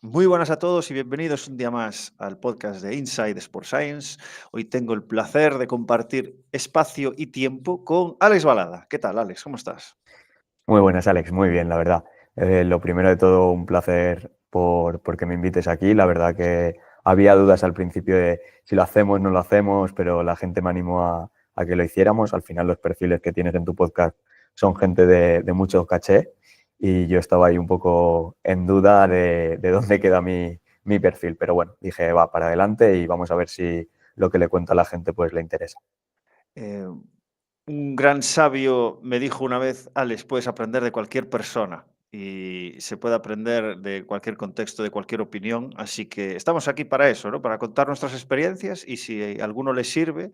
Muy buenas a todos y bienvenidos un día más al podcast de Inside Sport Science. Hoy tengo el placer de compartir espacio y tiempo con Alex Balada. ¿Qué tal, Alex? ¿Cómo estás? Muy buenas, Alex. Muy bien, la verdad. Lo primero de todo, un placer porque me invites aquí. La verdad que había dudas al principio de si lo hacemos, no lo hacemos, pero la gente me animó a que lo hiciéramos. Al final, los perfiles que tienes en tu podcast son gente de mucho caché y yo estaba ahí un poco en duda de dónde queda mi perfil. Pero bueno, dije, va, para adelante y vamos a ver si lo que le cuento a la gente pues le interesa. Eh, un gran sabio me dijo una vez, Alex, puedes aprender de cualquier persona y se puede aprender de cualquier contexto, de cualquier opinión. Así que estamos aquí para eso, ¿no? Para contar nuestras experiencias y si a alguno le sirve,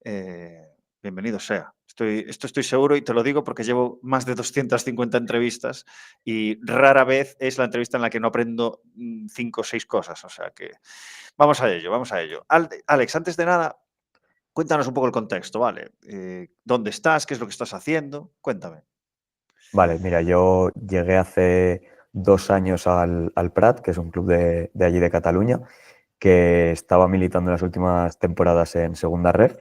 eh, bienvenido sea. Esto estoy seguro y te lo digo porque llevo más de 250 entrevistas y rara vez es la entrevista en la que no aprendo 5 o 6 cosas. O sea que vamos a ello, vamos a ello. Alex, antes de nada, cuéntanos un poco el contexto, ¿vale? ¿Dónde estás? ¿Qué es lo que estás haciendo? Cuéntame. Vale, mira, yo llegué hace 2 años al Prat, que es un club de allí de Cataluña, que estaba militando en las últimas temporadas en Segunda Ref.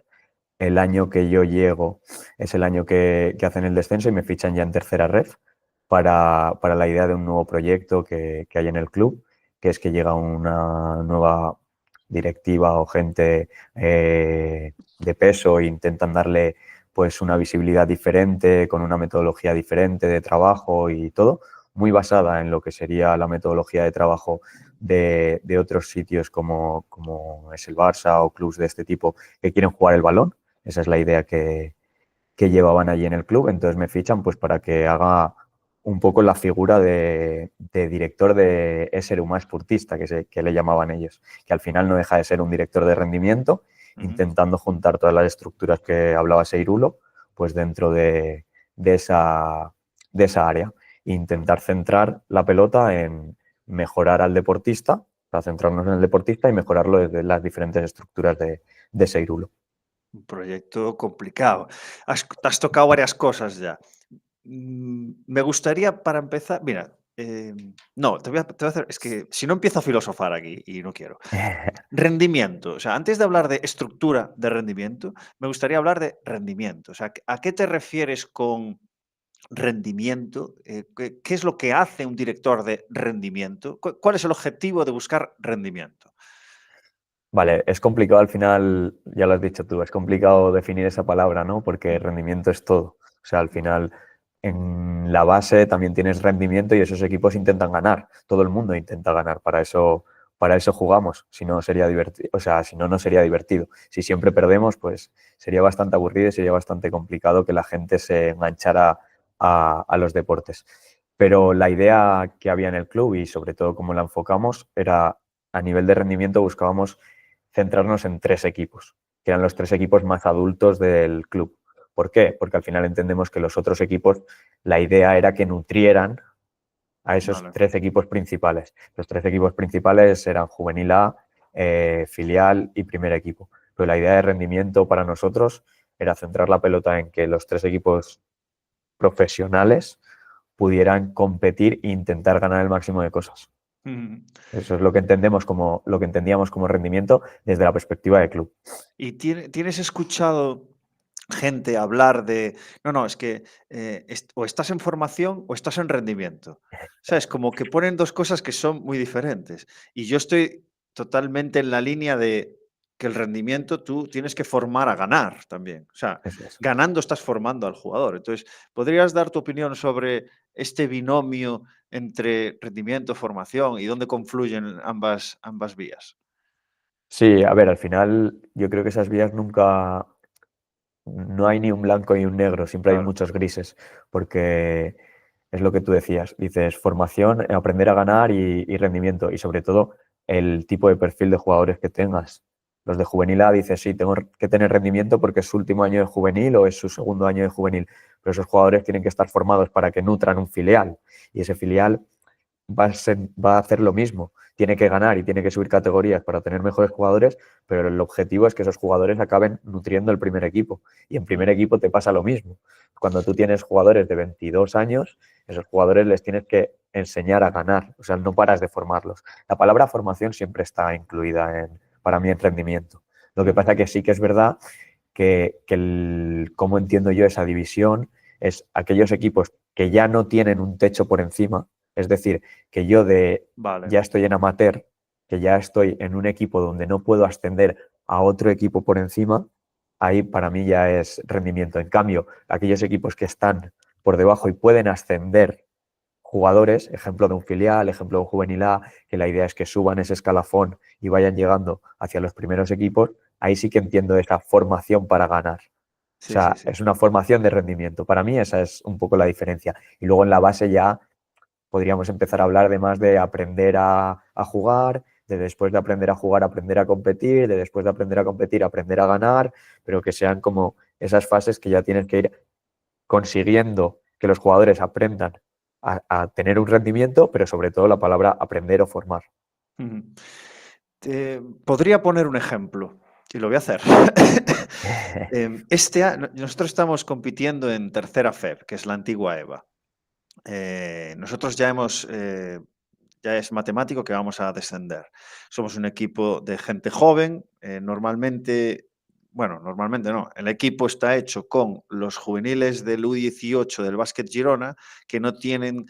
El año que yo llego es el año que hacen el descenso y me fichan ya en Tercera Ref para la idea de un nuevo proyecto que hay en el club, que es que llega una nueva directiva o gente de peso e intentan darle pues una visibilidad diferente, con una metodología diferente de trabajo y todo, muy basada en lo que sería la metodología de trabajo de otros sitios como es el Barça o clubs de este tipo que quieren jugar el balón. Esa es la idea que llevaban allí en el club. Entonces me fichan pues para que haga un poco la figura de director de ese más esportista, que le llamaban ellos, que al final no deja de ser un director de rendimiento, Ujú. intentando juntar todas las estructuras que hablaba Seirulo, pues dentro de esa área. Intentar centrar la pelota en mejorar al deportista, para centrarnos en el deportista y mejorarlo desde las diferentes estructuras de Seirulo. Un proyecto complicado. Has tocado varias cosas ya. Me gustaría, para empezar, mira, no, te voy a hacer, es que si no empiezo a filosofar aquí y no quiero. Rendimiento, o sea, antes de hablar de estructura de rendimiento, me gustaría hablar de rendimiento. O sea, ¿a qué te refieres con rendimiento? ¿Qué es lo que hace un director de rendimiento? ¿Cuál es el objetivo de buscar rendimiento? Vale, es complicado al final, ya lo has dicho tú, es complicado definir esa palabra, ¿no? Porque Ujú, rendimiento es todo. O sea, al final en la base también tienes rendimiento y esos equipos intentan ganar. Todo el mundo intenta ganar. Para eso jugamos. Si no sería divertido, o sea, si no, no sería divertido. Si siempre perdemos, pues sería bastante aburrido y sería bastante complicado que la gente se enganchara a los deportes. Pero la idea que había en el club y sobre todo cómo la enfocamos era a nivel de rendimiento buscábamos centrarnos en 3 equipos, que eran los 3 equipos más adultos del club. ¿Por qué? Porque al final entendemos que los otros equipos, la idea era que nutrieran a esos vale. 3 equipos principales. Los 3 equipos principales eran Juvenil A, filial y primer equipo. Pero la idea de rendimiento para nosotros era centrar la pelota en que los 3 equipos profesionales pudieran competir e intentar ganar el máximo de cosas. Ujú. Eso es lo que lo que entendíamos como rendimiento desde la perspectiva de club. ¿Y tienes escuchado gente hablar de, no, no, es que o estás en formación o estás en rendimiento? ¿Sabes? Como que ponen dos cosas que son muy diferentes. Y yo estoy totalmente en la línea de que el rendimiento tú tienes que formar a ganar también. O sea, Eso es. ganando estás formando al jugador. Entonces, ¿podrías dar tu opinión sobre este binomio entre rendimiento, formación y dónde confluyen ambas vías? Sí, a ver, al final yo creo que esas vías nunca, no hay ni un blanco ni un negro, siempre hay Claro. muchos grises, porque es lo que tú decías, dices formación, aprender a ganar y rendimiento, y sobre todo el tipo de perfil de jugadores que tengas. Los de juvenil A dices, sí, tengo que tener rendimiento porque es su último año de juvenil o es su segundo año de juvenil, pero esos jugadores tienen que estar formados para que nutran un filial, y ese filial va a hacer lo mismo. Tiene que ganar y tiene que subir categorías para tener mejores jugadores, pero el objetivo es que esos jugadores acaben nutriendo el primer equipo. Y en primer equipo te pasa lo mismo. Cuando tú tienes jugadores de 22 años, esos jugadores les tienes que enseñar a ganar, o sea, no paras de formarlos. La palabra formación siempre está incluida para mí en rendimiento. Lo que pasa que sí que es verdad que cómo entiendo yo esa división es aquellos equipos que ya no tienen un techo por encima, es decir, que yo Vale. ya estoy en amateur, que ya estoy en un equipo donde no puedo ascender a otro equipo por encima, ahí para mí ya es rendimiento. En cambio, aquellos equipos que están por debajo y pueden ascender jugadores, ejemplo de un filial, ejemplo de un juvenil A, que la idea es que suban ese escalafón y vayan llegando hacia los primeros equipos, ahí sí que entiendo esa formación para ganar. O Sí, sí, sea, sí. es una formación de rendimiento. Para mí esa es un poco la diferencia. Y luego en la base ya podríamos empezar a hablar de más de aprender a jugar, de después de aprender a jugar, aprender a competir, de después de aprender a competir, aprender a ganar, pero que sean como esas fases que ya tienes que ir consiguiendo que los jugadores aprendan a tener un rendimiento, pero sobre todo la palabra aprender o formar. Ujú. Podría poner un ejemplo y lo voy a hacer. Nosotros estamos compitiendo en tercera FEB, que es la antigua EVA. Nosotros ya es matemático que vamos a descender. Somos un equipo de gente joven, normalmente no, el equipo está hecho con los juveniles del U18 del Básquet Girona que no tienen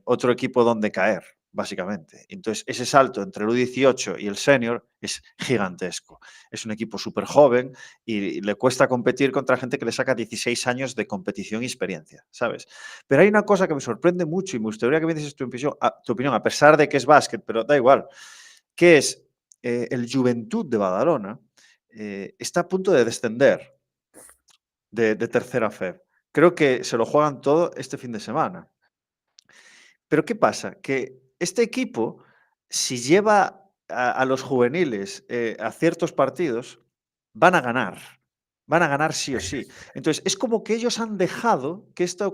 otro equipo donde caer, básicamente. Entonces, ese salto entre el U18 y el senior es gigantesco. Es un equipo súper joven y le cuesta competir contra gente que le saca 16 años de competición y experiencia, ¿sabes? Pero hay una cosa que me sorprende mucho y me gustaría que me dices tu opinión, a pesar de que es básquet, pero da igual, que es el Juventud de Badalona está a punto de descender de tercera FEB. Creo que se lo juegan todo este fin de semana. Pero ¿qué pasa? Que este equipo, si lleva a los juveniles a ciertos partidos, van a ganar. Van a ganar sí o sí. Entonces, es como que ellos han dejado que este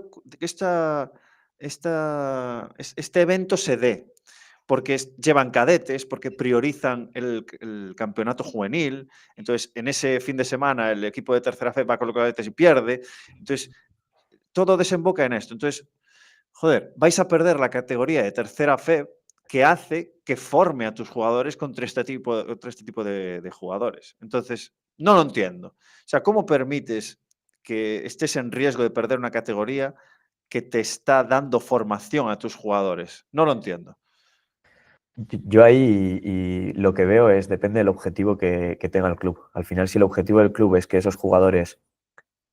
evento se dé. Porque llevan cadetes, porque priorizan el campeonato juvenil. Entonces, en ese fin de semana, el equipo de tercera fe va con los cadetes y pierde. Entonces, todo desemboca en esto. Entonces, joder, vais a perder la categoría de tercera fe que hace que forme a tus jugadores contra este tipo de jugadores. Entonces, no lo entiendo. O sea, ¿cómo permites que estés en riesgo de perder una categoría que te está dando formación a tus jugadores? No lo entiendo. Yo ahí y lo que veo es, depende del objetivo que tenga el club. Al final, si el objetivo del club es que esos jugadores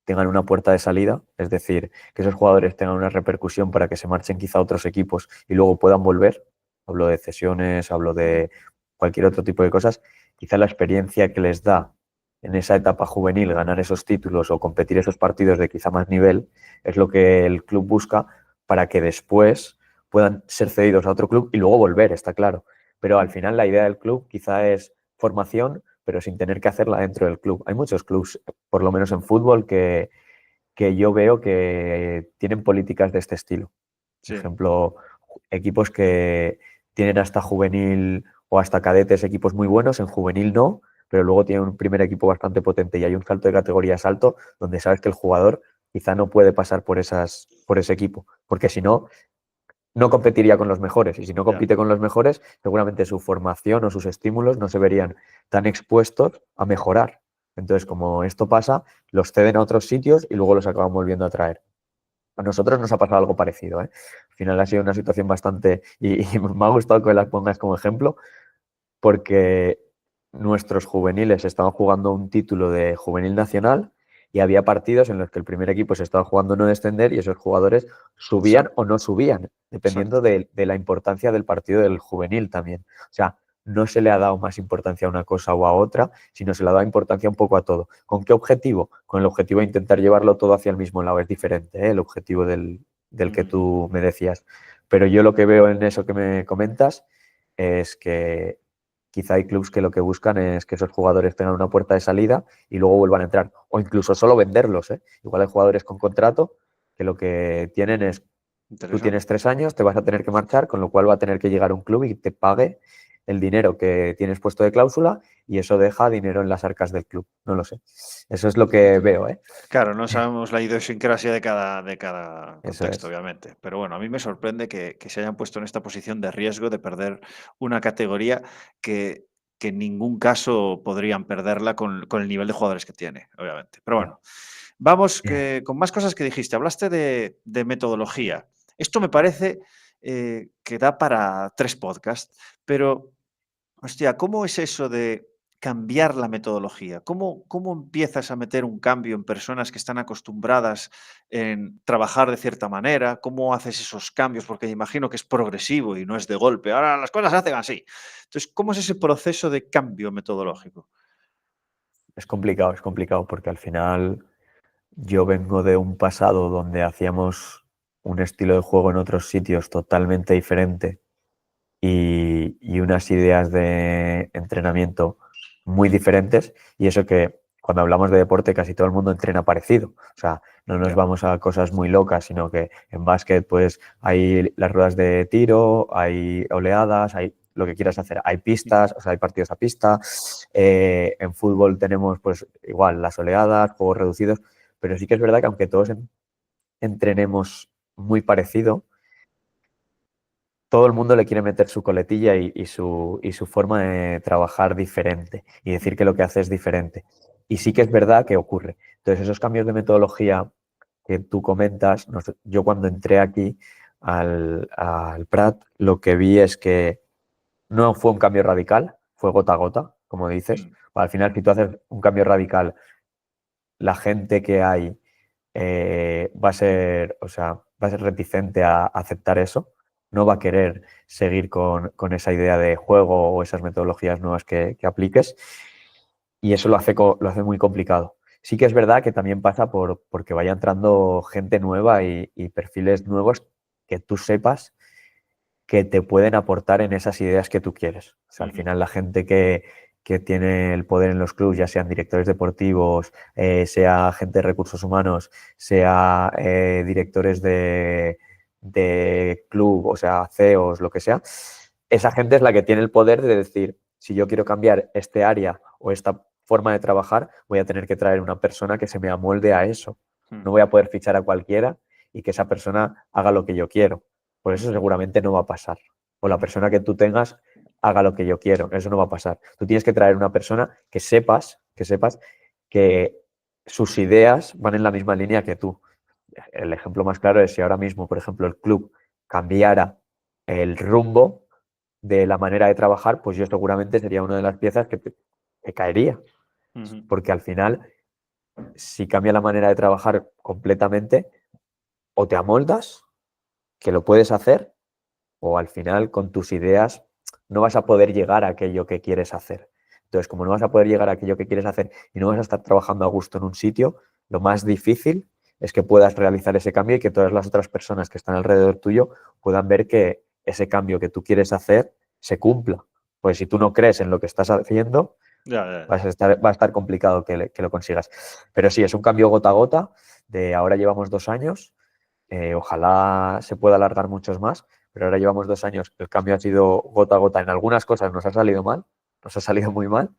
tengan una puerta de salida, es decir, que esos jugadores tengan una repercusión para que se marchen quizá a otros equipos y luego puedan volver, hablo de cesiones, hablo de cualquier otro tipo de cosas, quizá la experiencia que les da en esa etapa juvenil ganar esos títulos o competir esos partidos de quizá más nivel es lo que el club busca para que después puedan ser cedidos a otro club y luego volver, está claro. Pero al final la idea del club quizá es formación, pero sin tener que hacerla dentro del club. Hay muchos clubs, por lo menos en fútbol, que yo veo que tienen políticas de este estilo. Por Sí. ejemplo, equipos que tienen hasta juvenil o hasta cadetes, equipos muy buenos, en juvenil no, pero luego tienen un primer equipo bastante potente y hay un salto de categorías alto donde sabes que el jugador quizá no puede pasar por ese equipo, porque si no, no competiría con los mejores. Y si no Ya. compite con los mejores, seguramente su formación o sus estímulos no se verían tan expuestos a mejorar. Entonces, como esto pasa, los ceden a otros sitios y luego los acaban volviendo a traer. A nosotros nos ha pasado algo parecido, ¿eh? Al final ha sido una situación bastante... Y me ha gustado que las pongas como ejemplo porque nuestros juveniles estaban jugando un título de juvenil nacional y había partidos en los que el primer equipo se estaba jugando no descender y esos jugadores subían Exacto, o no subían, dependiendo exacto. de la importancia del partido del juvenil también. O sea, no se le ha dado más importancia a una cosa o a otra, sino se le ha dado importancia un poco a todo. ¿Con qué objetivo? Con el objetivo de intentar llevarlo todo hacia el mismo lado. Es diferente, ¿eh? El objetivo del que tú me decías. Pero yo lo que veo en eso que me comentas es que quizá hay clubes que lo que buscan es que esos jugadores tengan una puerta de salida y luego vuelvan a entrar. O incluso solo venderlos, ¿eh? Igual hay jugadores con contrato que lo que tienen es Tú Interesante. tienes 3 años, te vas a tener que marchar, con lo cual va a tener que llegar un club y te pague el dinero que tienes puesto de cláusula y eso deja dinero en las arcas del club. No lo sé. Eso es lo que veo, ¿eh? Claro, no sabemos la idiosincrasia de cada Eso contexto, es. obviamente. Pero bueno, a mí me sorprende que se hayan puesto en esta posición de riesgo de perder una categoría que en ningún caso podrían perderla con el nivel de jugadores que tiene, obviamente. Pero Ya. bueno, vamos con más cosas que dijiste. Hablaste de metodología. Esto me parece que da para 3 podcasts, pero hostia, ¿cómo es eso de cambiar la metodología? ¿Cómo empiezas a meter un cambio en personas que están acostumbradas en trabajar de cierta manera? ¿Cómo haces esos cambios? Porque imagino que es progresivo y no es de golpe. Ahora las cosas se hacen así. Entonces, ¿cómo es ese proceso de cambio metodológico? Es complicado porque al final yo vengo de un pasado donde hacíamos un estilo de juego en otros sitios totalmente diferente y unas ideas de entrenamiento muy diferentes. Y eso que cuando hablamos de deporte casi todo el mundo entrena parecido. O sea, no nos Ya. vamos a cosas muy locas, sino que en básquet pues hay las ruedas de tiro, hay oleadas, hay lo que quieras hacer. Hay Ujú. pistas, o sea, hay partidos a pista. En fútbol tenemos pues igual las oleadas, juegos reducidos. Pero sí que es verdad que aunque todos entrenemos muy parecido, todo el mundo le quiere meter su coletilla y su forma de trabajar diferente y decir que lo que hace es diferente. Y sí que es verdad que ocurre. Entonces, esos cambios de metodología que tú comentas, yo cuando entré aquí al Prat, lo que vi es que no fue un cambio radical, fue gota a gota, como dices. Mm. Al final, si tú haces un cambio radical, la gente que hay va a ser, o sea, va a ser reticente a aceptar eso, no va a querer seguir con esa idea de juego o esas metodologías nuevas que apliques y eso lo hace muy complicado. Sí que es verdad que también pasa porque vaya entrando gente nueva y perfiles nuevos que tú sepas que te pueden aportar en esas ideas que tú quieres. O sea, al Ujú. final la gente que tiene el poder en los clubes, ya sean directores deportivos, sea gente de recursos humanos, sea directores de club, o sea, CEOs, lo que sea, esa gente es la que tiene el poder de decir, si yo quiero cambiar este área o esta forma de trabajar, voy a tener que traer una persona que se me amolde a eso. No Mm. voy a poder fichar a cualquiera y que esa persona haga lo que yo quiero. Por eso Ujú. seguramente no va a pasar. O la Ujú. persona que tú tengas haga lo que yo quiero. Eso no va a pasar. Tú tienes que traer una persona que sepas que sus ideas van en la misma línea que tú. El ejemplo más claro es si ahora mismo, por ejemplo, el club cambiara el rumbo de la manera de trabajar, pues yo seguramente sería una de las piezas que caería. Ujú. Porque al final, si cambia la manera de trabajar completamente, o te amoldas, que lo puedes hacer, o al final con tus ideas no vas a poder llegar a aquello que quieres hacer. Entonces, como no vas a poder llegar a aquello que quieres hacer y no vas a estar trabajando a gusto en un sitio, lo más difícil es que puedas realizar ese cambio y que todas las otras personas que están alrededor tuyo puedan ver que ese cambio que tú quieres hacer se cumpla. Pues si tú no crees en lo que estás haciendo, Ya, ya, ya. va a estar complicado que lo consigas. Pero sí, es un cambio gota a gota. De ahora llevamos 2 años. Ojalá se pueda alargar muchos más, pero ahora llevamos 2 años. El cambio ha sido gota a gota. En algunas cosas nos ha salido mal, nos ha salido muy mal,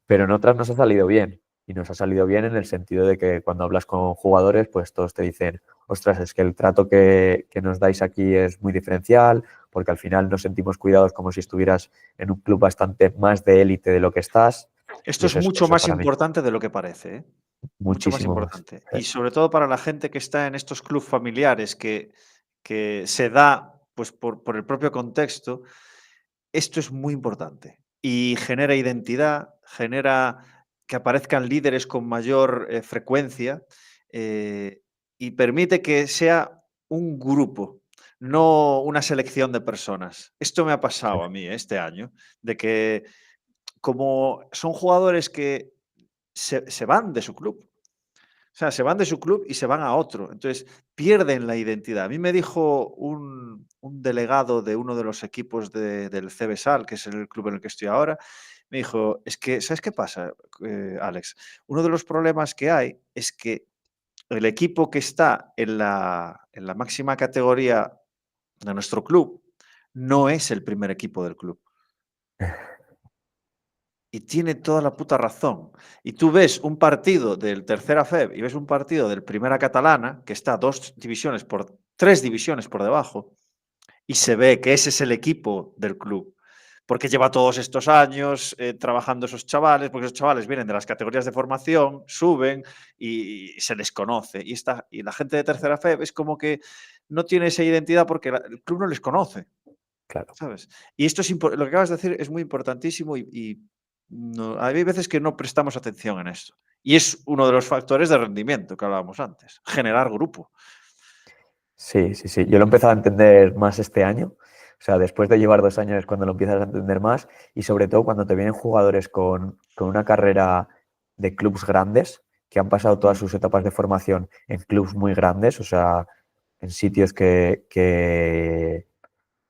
pero en otras nos ha salido bien. Y nos ha salido bien en el sentido de que cuando hablas con jugadores, pues todos te dicen, ostras, es que el trato que nos dais aquí es muy diferencial, porque al final nos sentimos cuidados como si estuvieras en un club bastante más de élite de lo que estás. Esto Y es eso es, mucho eso más para mí, importante de lo que parece, ¿eh? Mucho más muchísimo más. importante. Y sobre todo para la gente que está en estos clubes familiares que se da, pues, por el propio contexto, esto es muy importante. Y genera identidad, genera que aparezcan líderes con mayor, frecuencia, eh, y permite que sea un grupo, no una selección de personas. Esto me ha Sí, pasado a mí este año, de que como son jugadores que se van de su club. O sea, se van de su club y se van a otro. Entonces, pierden la identidad. A mí me dijo un delegado de uno de los equipos del CBSAL, que es el club en el que estoy ahora, me dijo, es que, ¿sabes qué pasa, Alex? Uno de los problemas que hay es que el equipo que está en la máxima categoría de nuestro club no es el primer equipo del club. Y tiene toda la puta razón. Y tú ves un partido del Tercera FEB y ves un partido del Primera Catalana, que está 2 divisiones por 3 divisiones por debajo, y se ve que ese es el equipo del club. Porque lleva todos estos años trabajando esos chavales, porque esos chavales vienen de las categorías de formación, suben y se les conoce. Y la gente de Tercera FEB es como que no tiene esa identidad porque el club no les conoce. Claro. ¿Sabes? Y esto es lo que acabas de decir es muy importantísimo y no, hay veces que no prestamos atención en esto. Y es uno de los factores de rendimiento que hablábamos antes, generar grupo. Sí, sí, sí. Yo lo he empezado a entender más este año. O sea, después de llevar 2 años es cuando lo empiezas a entender más y sobre todo cuando te vienen jugadores con una carrera de clubes grandes que han pasado todas Mm, sus etapas de formación en clubes muy grandes, o sea, en sitios que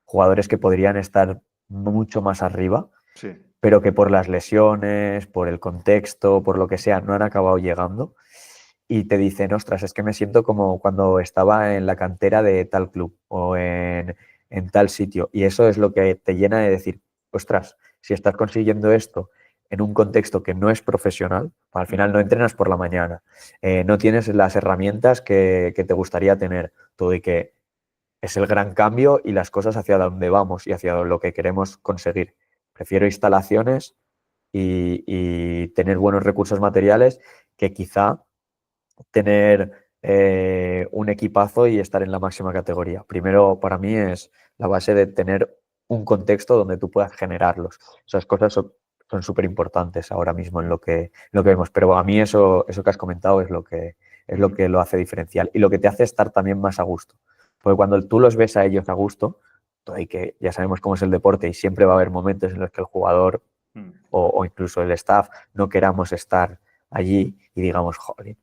jugadores que podrían estar mucho más arriba, sí. pero que por las lesiones, por el contexto, por lo que sea, no han acabado llegando y te dicen, ostras, es que me siento como cuando estaba en la cantera de tal club o en tal sitio. Y eso es lo que te llena de decir, ostras, si estás consiguiendo esto en un contexto que no es profesional, al final no Ujú, entrenas por la mañana, no tienes las herramientas que te gustaría tener, todo y que es el gran cambio y las cosas hacia dónde vamos y hacia lo que queremos conseguir. Prefiero instalaciones y tener buenos recursos materiales que quizá tener un equipazo y estar en la máxima categoría. Primero, para mí, es la base de tener un contexto donde tú puedas generarlos. Esas cosas son súper importantes ahora mismo en mm, lo que vemos. Pero a mí eso que has comentado es lo ujú, que lo hace diferencial y lo que te hace estar también más a gusto. Porque cuando tú los ves a ellos a gusto, y que ya sabemos cómo es el deporte y siempre va a haber momentos en los que el jugador mm, o incluso el staff no queramos estar allí y digamos, joder,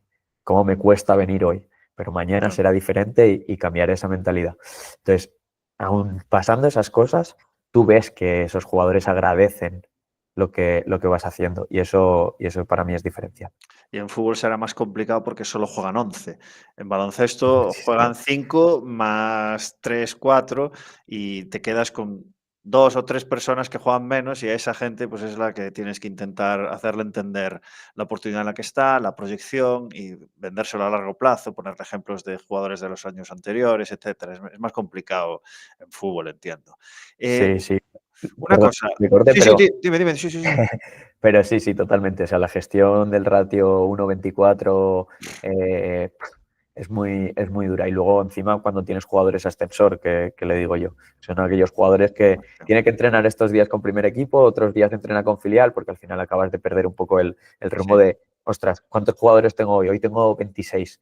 cómo me cuesta venir hoy, pero mañana claro. será diferente y cambiaré esa mentalidad. Entonces, aún pasando esas cosas, tú ves que esos jugadores agradecen lo que vas haciendo y eso para mí es diferencial. Y en fútbol será más complicado porque solo juegan 11. En baloncesto Sí, sí. juegan 5 más 3 4 y te quedas con 2 o 3 personas que juegan menos y a esa gente pues es la que tienes que intentar hacerle entender la oportunidad en la que está, la proyección y vendérselo a largo plazo, ponerle ejemplos de jugadores de los años anteriores, etcétera. Es más complicado en fútbol, entiendo. Sí, sí. Una Perdón, cosa me corté, sí, sí, pero dime, dime. Sí, sí, sí. Pero sí, sí, totalmente. O sea, la gestión del ratio 1:24 eh, es muy dura. Y luego, encima, cuando tienes jugadores ascensor, que le digo yo, son aquellos jugadores que tienen que entrenar estos días con primer equipo, otros días entrena con filial, porque al final acabas de perder un poco el rumbo Sí. de, ostras, ¿cuántos jugadores tengo hoy? Hoy tengo 26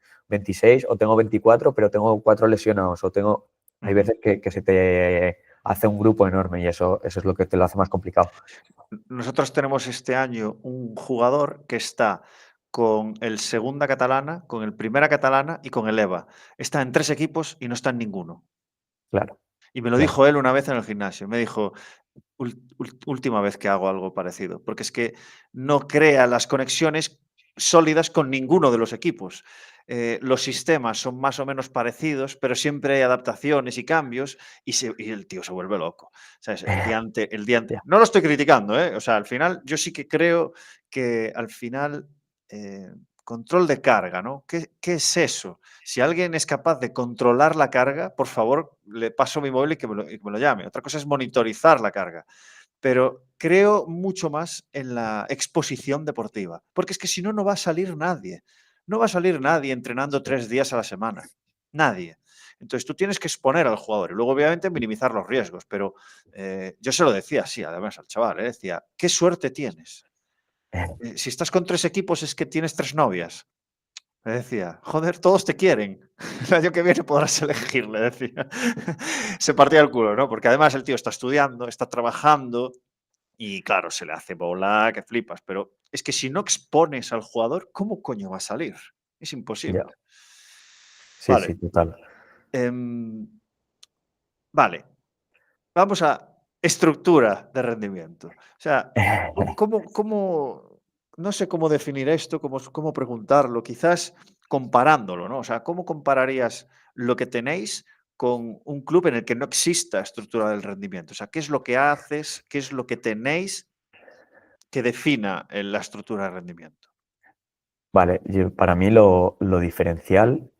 o tengo 24, pero tengo 4 lesionados, hay Ujú. veces que se te hace un grupo enorme y eso es lo que te lo hace más complicado. Nosotros tenemos este año un jugador que está con el Segunda Catalana, con el Primera Catalana y con el EVA. Está en 3 equipos y no está en ninguno. Claro, Y me lo claro. dijo él una vez en el gimnasio. Me dijo: Última vez que hago algo parecido", porque es que no crea las conexiones sólidas con ninguno de los equipos. Los sistemas son más o menos parecidos, pero siempre hay adaptaciones y cambios y el tío se vuelve loco. ¿Sabes? Ya. No lo estoy criticando, ¿eh? O sea, al final yo sí que creo que al final control de carga, ¿no? ¿Qué es eso? Si alguien es capaz de controlar la carga, por favor, le paso mi móvil y que me lo llame. Otra cosa es monitorizar la carga, pero creo mucho más en la exposición deportiva, porque es que si no, no va a salir nadie. No va a salir nadie entrenando 3 días a la semana. Nadie. Entonces tú tienes que exponer al jugador y luego obviamente minimizar los riesgos, pero yo se lo decía así, además al chaval, decía, qué suerte tienes. Si estás con 3 equipos es que tienes 3 novias. Le decía, joder, todos te quieren. El año que viene podrás elegir, le decía. Se partía el culo, ¿no? Porque además el tío está estudiando, está trabajando y claro, se le hace bola que flipas. Pero es que si no expones al jugador, ¿cómo coño va a salir? Es Ya. imposible. Sí, Vale. sí, total. em, vale. Vamos a estructura de rendimiento. O sea, ¿cómo no sé cómo definir esto, cómo preguntarlo? Quizás comparándolo, ¿no? O sea, ¿cómo compararías lo que tenéis con un club en el que no exista estructura del rendimiento? O sea, ¿qué es lo que haces, qué es lo que tenéis que defina la estructura de rendimiento? Vale, para mí lo diferencial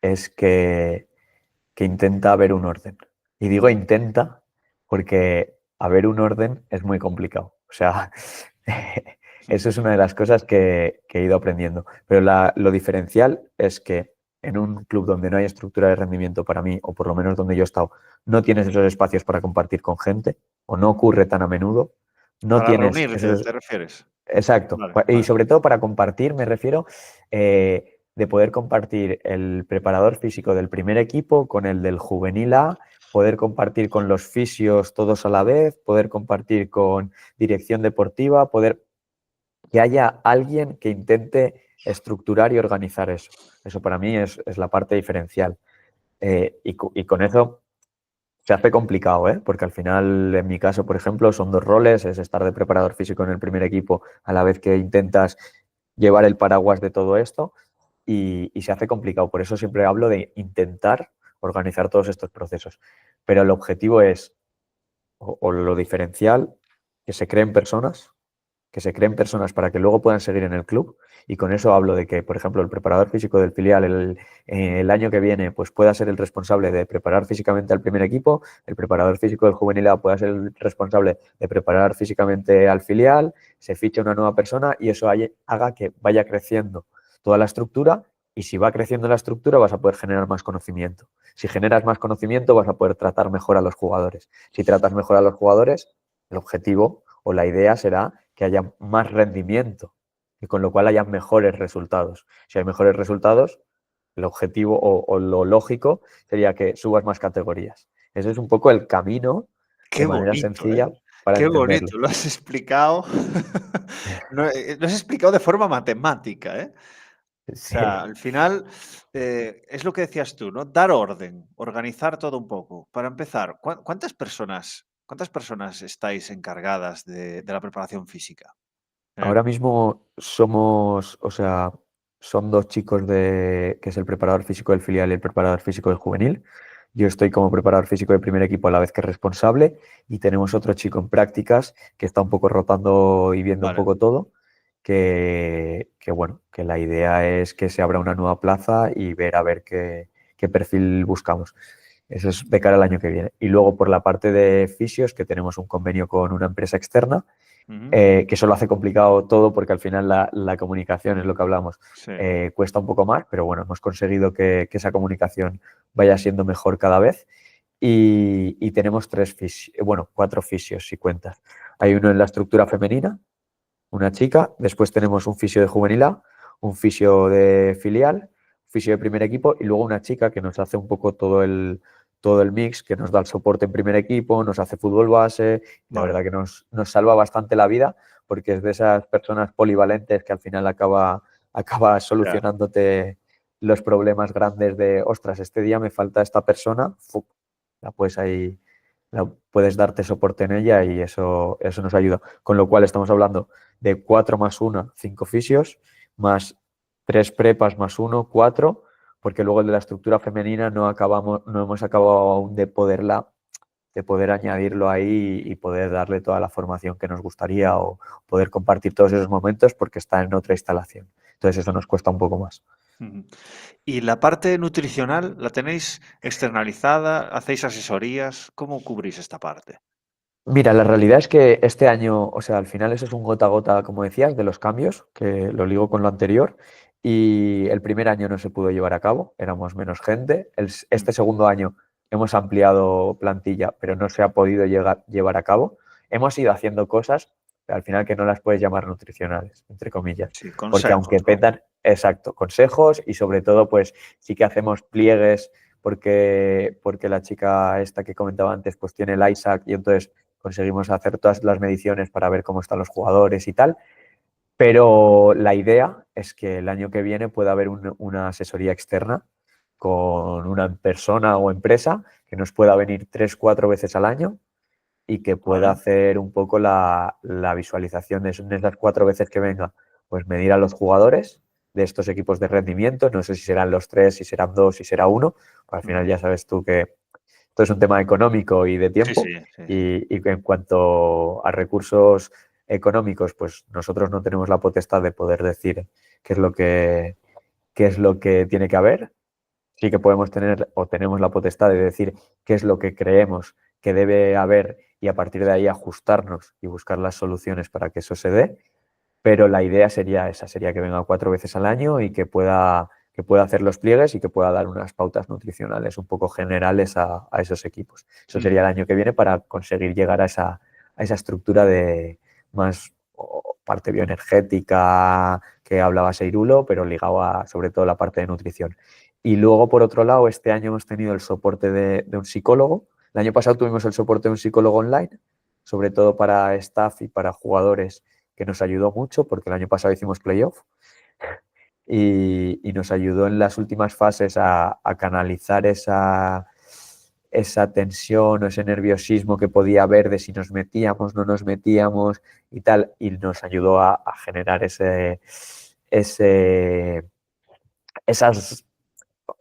es que intenta haber un orden. Y digo intenta porque haber un orden es muy complicado. O sea, eso es una de las cosas que he ido aprendiendo. Pero lo diferencial es que en un club donde no hay estructura de rendimiento para mí, o por lo menos donde yo he estado, no tienes esos espacios para compartir con gente, o no ocurre tan a menudo, no Para tienes reunirte, esos... ¿te refieres? Exacto. Vale, Y vale. sobre todo para compartir, me refiero de poder compartir el preparador físico del primer equipo con el del juvenil A, poder compartir con los fisios todos a la vez, poder compartir con dirección deportiva, poder que haya alguien que intente estructurar y organizar eso. Eso para mí es la parte diferencial. Y con eso se hace complicado, ¿eh? Porque al final, en mi caso, por ejemplo, son dos roles, es estar de preparador físico en el primer equipo a la vez que intentas llevar el paraguas de todo esto y se hace complicado. Por eso siempre hablo de intentar organizar todos estos procesos. Pero el objetivo es, o lo diferencial, que se creen personas, que se creen personas para que luego puedan seguir en el club. Y con eso hablo de que, por ejemplo, el preparador físico del filial el año que viene pues pueda ser el responsable de preparar físicamente al primer equipo, el preparador físico del juvenil A pueda ser el responsable de preparar físicamente al filial, se ficha una nueva persona y eso haga que vaya creciendo toda la estructura. Y si va creciendo la estructura, vas a poder generar más conocimiento. Si generas más conocimiento, vas a poder tratar mejor a los jugadores. Si tratas mejor a los jugadores, el objetivo o la idea será que haya más rendimiento y con lo cual haya mejores resultados. Si hay mejores resultados, el objetivo o lo lógico sería que subas más categorías. Ese es un poco el camino de Qué manera bonito, ¿eh? sencilla para Qué entenderlo. bonito, lo has explicado. No, lo has explicado de forma matemática, ¿eh? O Sí. sea, al final, es lo que decías tú, ¿no? Dar orden, organizar todo un poco. Para empezar, cuántas personas estáis encargadas de la preparación física en el Ahora club? mismo somos, o sea, son dos chicos que es el preparador físico del filial y el preparador físico del juvenil. Yo estoy como preparador físico del primer equipo a la vez que responsable y tenemos otro chico en prácticas que está un poco rotando y viendo un Vale, poco todo, bueno, que la idea es que se abra una nueva plaza y ver a ver qué perfil buscamos. Eso es de cara al año que viene. Y luego por la parte de fisios, que tenemos un convenio con una empresa externa ujú, que eso lo hace complicado todo porque al final la comunicación es lo que hablamos. sí, Cuesta un poco más, pero bueno, hemos conseguido que esa comunicación vaya siendo mejor cada vez. Y tenemos cuatro fisios si cuentas. Hay uno en la estructura femenina, una chica, después tenemos un fisio de juvenil A, un fisio de filial, fisio de primer equipo y luego una chica que nos hace un poco todo el mix, que nos da el soporte en primer equipo, nos hace fútbol base, la vale, verdad que nos salva bastante la vida porque es de esas personas polivalentes que al final acaba ya. solucionándote los problemas grandes de, ostras, este día me falta esta persona, la puedes ahí, puedes darte soporte en ella y eso nos ayuda. Con lo cual estamos hablando de 4 más 1, 5 fisios, más 3 prepas más 1, 4, porque luego el de la estructura femenina no hemos acabado aún de poder añadirlo ahí y poder darle toda la formación que nos gustaría o poder compartir todos esos momentos porque está en otra instalación. Entonces eso nos cuesta un poco más. Ujú. ¿Y la parte nutricional la tenéis externalizada? ¿Hacéis asesorías? ¿Cómo cubrís esta parte? Mira, la realidad es que este año, o sea, al final eso es un gota a gota, como decías, de los cambios, que lo ligo con lo anterior, y el primer año no se pudo llevar a cabo, éramos menos gente. Mm, Este segundo año hemos ampliado plantilla, pero no se ha podido llevar a cabo. Hemos ido haciendo cosas, pero al final que no las puedes llamar nutricionales, entre comillas, sí, porque consejos, aunque ¿no? petan, exacto, consejos y sobre todo, pues sí que hacemos pliegues porque la chica esta que comentaba antes, pues tiene el ISAC y entonces conseguimos hacer todas las mediciones para ver cómo están los jugadores y tal, pero la idea es que el año que viene pueda haber una asesoría externa con una persona o empresa que nos pueda venir 3, 4 veces al año y que pueda Vale, hacer un poco la visualización de esas 4 veces que venga, pues medir a los jugadores de estos equipos de rendimiento. No sé si serán los 3, si serán 2, si será uno. Pues al final ya sabes tú que esto es un tema económico y de Sí, sí, tiempo. sí, sí. Y en cuanto a recursos económicos, pues nosotros no tenemos la potestad de poder decir qué es lo que tiene que haber. Sí que podemos tener o tenemos la potestad de decir qué es lo que creemos que debe haber y a partir de ahí ajustarnos y buscar las soluciones para que eso se dé, pero la idea sería esa, sería que venga 4 veces al año y que pueda hacer los pliegues y que pueda dar unas pautas nutricionales un poco generales a esos equipos. Eso sería el año que viene para conseguir llegar a esa estructura de más parte bioenergética que hablaba Seirulo, pero ligado a sobre todo la parte de nutrición. Y luego, por otro lado, este año hemos tenido el soporte de un psicólogo. El año pasado tuvimos el soporte de un psicólogo online, sobre todo para staff y para jugadores, que nos ayudó mucho porque el año pasado hicimos playoff y nos ayudó en las últimas fases a canalizar esa tensión o ese nerviosismo que podía haber de si nos metíamos, no nos metíamos y tal, y nos ayudó a generar esas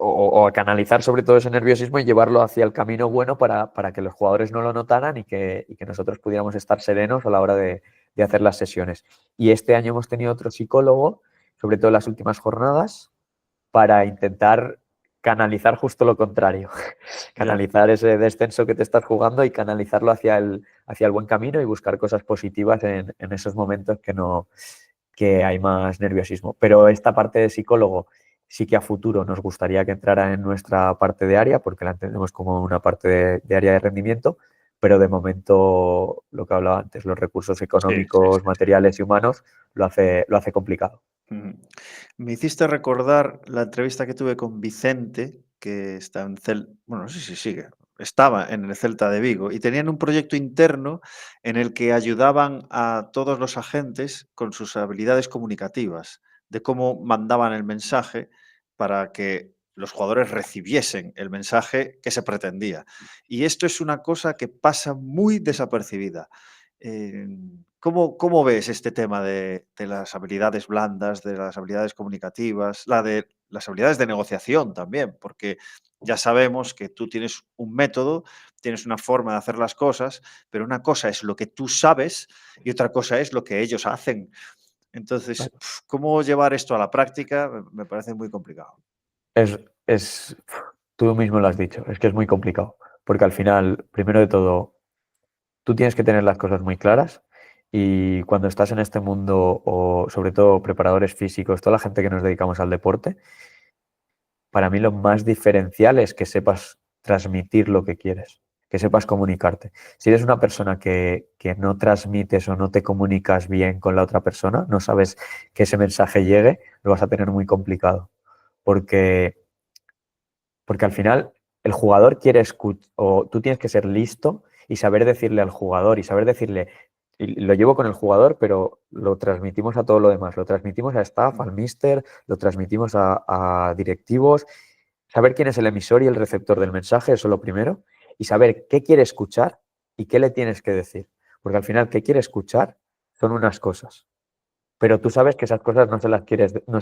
o a canalizar sobre todo ese nerviosismo y llevarlo hacia el camino bueno para que los jugadores no lo notaran y que nosotros pudiéramos estar serenos a la hora de hacer las sesiones. Y este año hemos tenido otro psicólogo, sobre todo en las últimas jornadas, para intentar canalizar justo lo contrario, Ya. canalizar ese descenso que te estás jugando y canalizarlo hacia el buen camino y buscar cosas positivas en esos momentos que hay más nerviosismo. Pero esta parte de psicólogo sí que a futuro nos gustaría que entrara en nuestra parte de área, porque la entendemos como una parte de área de rendimiento, pero de momento, lo que hablaba antes, los recursos Sí, sí, sí, económicos, sí. materiales y humanos lo hace complicado. Ujú. Me hiciste recordar la entrevista que tuve con Vicente, que está en bueno, no sé si sigue, estaba en el Celta de Vigo y tenían un proyecto interno en el que ayudaban a todos los agentes con sus habilidades comunicativas, de cómo mandaban el mensaje para que los jugadores recibiesen el mensaje que se pretendía. Y esto es una cosa que pasa muy desapercibida. ¿Cómo ves este tema de las habilidades blandas, de las habilidades comunicativas, la de las habilidades de negociación también? Porque ya sabemos que tú tienes un método, tienes una forma de hacer las cosas, pero una cosa es lo que tú sabes y otra cosa es lo que ellos hacen. Entonces, Claro. ¿cómo llevar esto a la práctica? Me parece muy complicado. Es, tú mismo lo has dicho, es que es muy complicado, porque al final, primero de todo, tú tienes que tener las cosas muy claras y cuando estás en este mundo, o sobre todo preparadores físicos, toda la gente que nos dedicamos al deporte, para mí lo más diferencial es que sepas transmitir lo que quieres, que sepas comunicarte. Si eres una persona que no transmites o no te comunicas bien con la otra persona, no sabes que ese mensaje llegue, lo vas a tener muy complicado, porque porque al final el jugador quiere escuchar, o tú tienes que ser listo y saber decirle al jugador y saber decirle, y lo llevo con el jugador, pero lo transmitimos a todo lo demás, lo transmitimos a staff, al míster, lo transmitimos a directivos, saber quién es el emisor y el receptor del mensaje, eso es lo primero, y saber qué quiere escuchar y qué le tienes que decir. Porque al final, qué quiere escuchar son unas cosas, pero tú sabes que esas cosas no se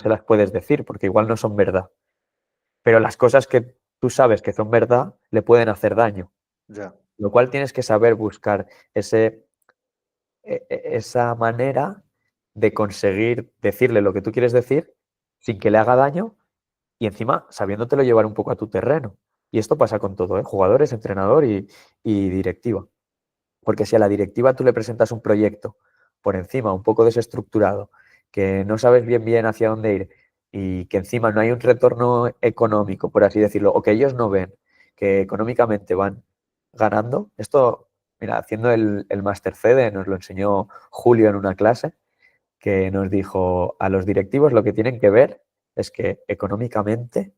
las puedes decir porque igual no son verdad, pero las cosas que tú sabes que son verdad le pueden hacer daño, Ya, lo cual tienes que saber buscar esa manera de conseguir decirle lo que tú quieres decir sin que le haga daño y encima sabiéndotelo llevar un poco a tu terreno. Y esto pasa con todo, ¿eh? Jugadores, entrenador y directiva. Porque si a la directiva tú le presentas un proyecto por encima, un poco desestructurado, que no sabes bien hacia dónde ir y que encima no hay un retorno económico, por así decirlo, o que ellos no ven que económicamente van ganando, esto, mira, haciendo el Máster CEDE nos lo enseñó Julio en una clase, que nos dijo a los directivos lo que tienen que ver es que económicamente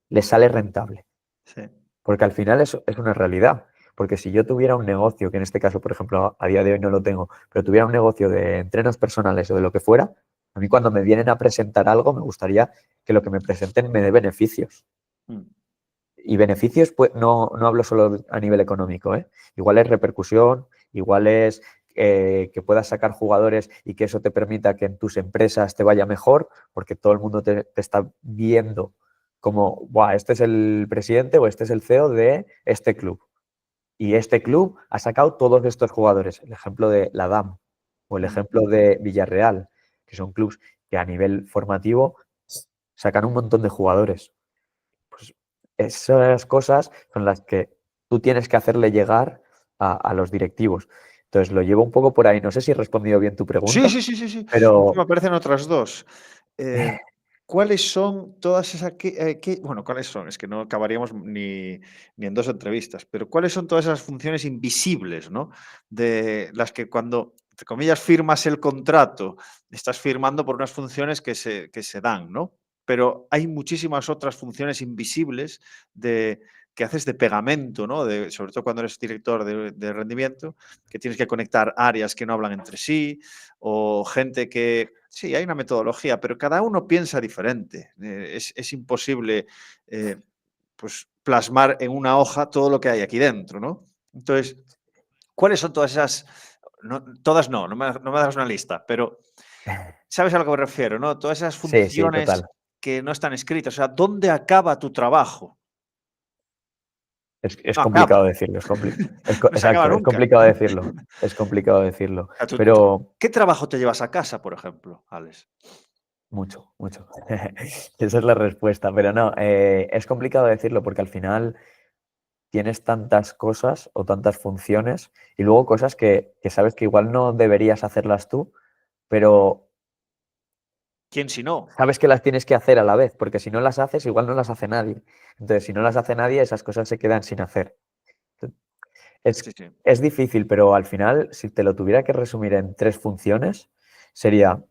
les sale rentable. sí. Porque al final es una realidad. Porque si yo tuviera un negocio, que en este caso, por ejemplo, a día de hoy no lo tengo, pero tuviera un negocio de entrenos personales o de lo que fuera, a mí cuando me vienen a presentar algo, me gustaría que lo que me presenten me dé beneficios. Mm. Y beneficios, pues no hablo solo a nivel económico, ¿eh? Igual es repercusión, igual es que puedas sacar jugadores y que eso te permita que en tus empresas te vaya mejor, porque todo el mundo te está viendo como, "Buah, este es el presidente o este es el CEO de este club. Y este club ha sacado todos estos jugadores". El ejemplo de la DAM o el ejemplo de Villarreal, que son clubes que a nivel formativo sacan un montón de jugadores. Pues esas cosas son las que tú tienes que hacerle llegar a los directivos. Entonces lo llevo un poco por ahí. No sé si he respondido bien tu Sí, pregunta, sí, sí, sí, sí. Me pero aparecen otras 2. Eh, ¿Cuáles son todas esas bueno, cuáles son? Es que no acabaríamos ni en 2 entrevistas, pero ¿cuáles son todas esas funciones invisibles, no? De las que cuando, entre comillas, firmas el contrato, estás firmando por unas funciones que se dan, ¿no? Pero hay muchísimas otras funciones invisibles que haces de pegamento, ¿no? Sobre todo cuando eres director de rendimiento, que tienes que conectar áreas que no hablan entre sí, o gente que, sí, hay una metodología, pero cada uno piensa diferente. Es imposible pues, plasmar en una hoja todo lo que hay aquí dentro, ¿no? Entonces, ¿cuáles son todas esas? No, todas no me das una lista, pero ¿sabes a lo que me refiero, no? Todas esas sí, sí, funciones total. que no están escritas. O sea, ¿dónde acaba tu trabajo? Es No acaba, complicado decirlo, no se acaba exacto, es nunca. complicado decirlo, es complicado decirlo, O sea, pero ¿qué trabajo te llevas a casa, por ejemplo, Alex? mucho, mucho. Esa es la respuesta, pero no, es complicado decirlo porque al final tienes tantas cosas o tantas funciones y luego cosas que sabes que igual no deberías hacerlas tú, pero ¿Quién si no? sabes que las tienes que hacer a la vez, porque si no las haces, igual no las hace nadie. Entonces, si no las hace nadie, esas cosas se quedan sin hacer. Sí, Es, sí. es difícil, pero al final, si te lo tuviera que resumir en 3 funciones, sería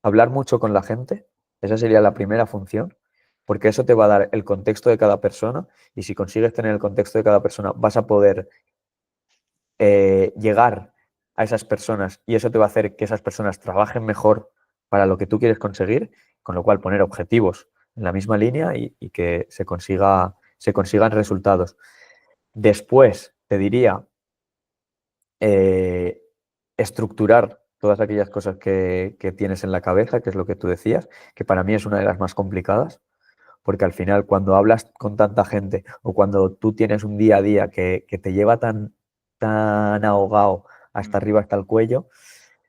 hablar mucho con la gente, esa sería la primera función, porque eso te va a dar el contexto de cada persona y si consigues tener el contexto de cada persona, vas a poder llegar a esas personas y eso te va a hacer que esas personas trabajen mejor para lo que tú quieres conseguir, con lo cual poner objetivos en la misma línea y que se consigan resultados. Después, te diría, eh, estructurar todas aquellas cosas que tienes en la cabeza, que es lo que tú decías, que para mí es una de las más complicadas, porque al final cuando hablas con tanta gente o cuando tú tienes un día a día que te lleva tan ahogado hasta Mm, arriba, hasta el cuello,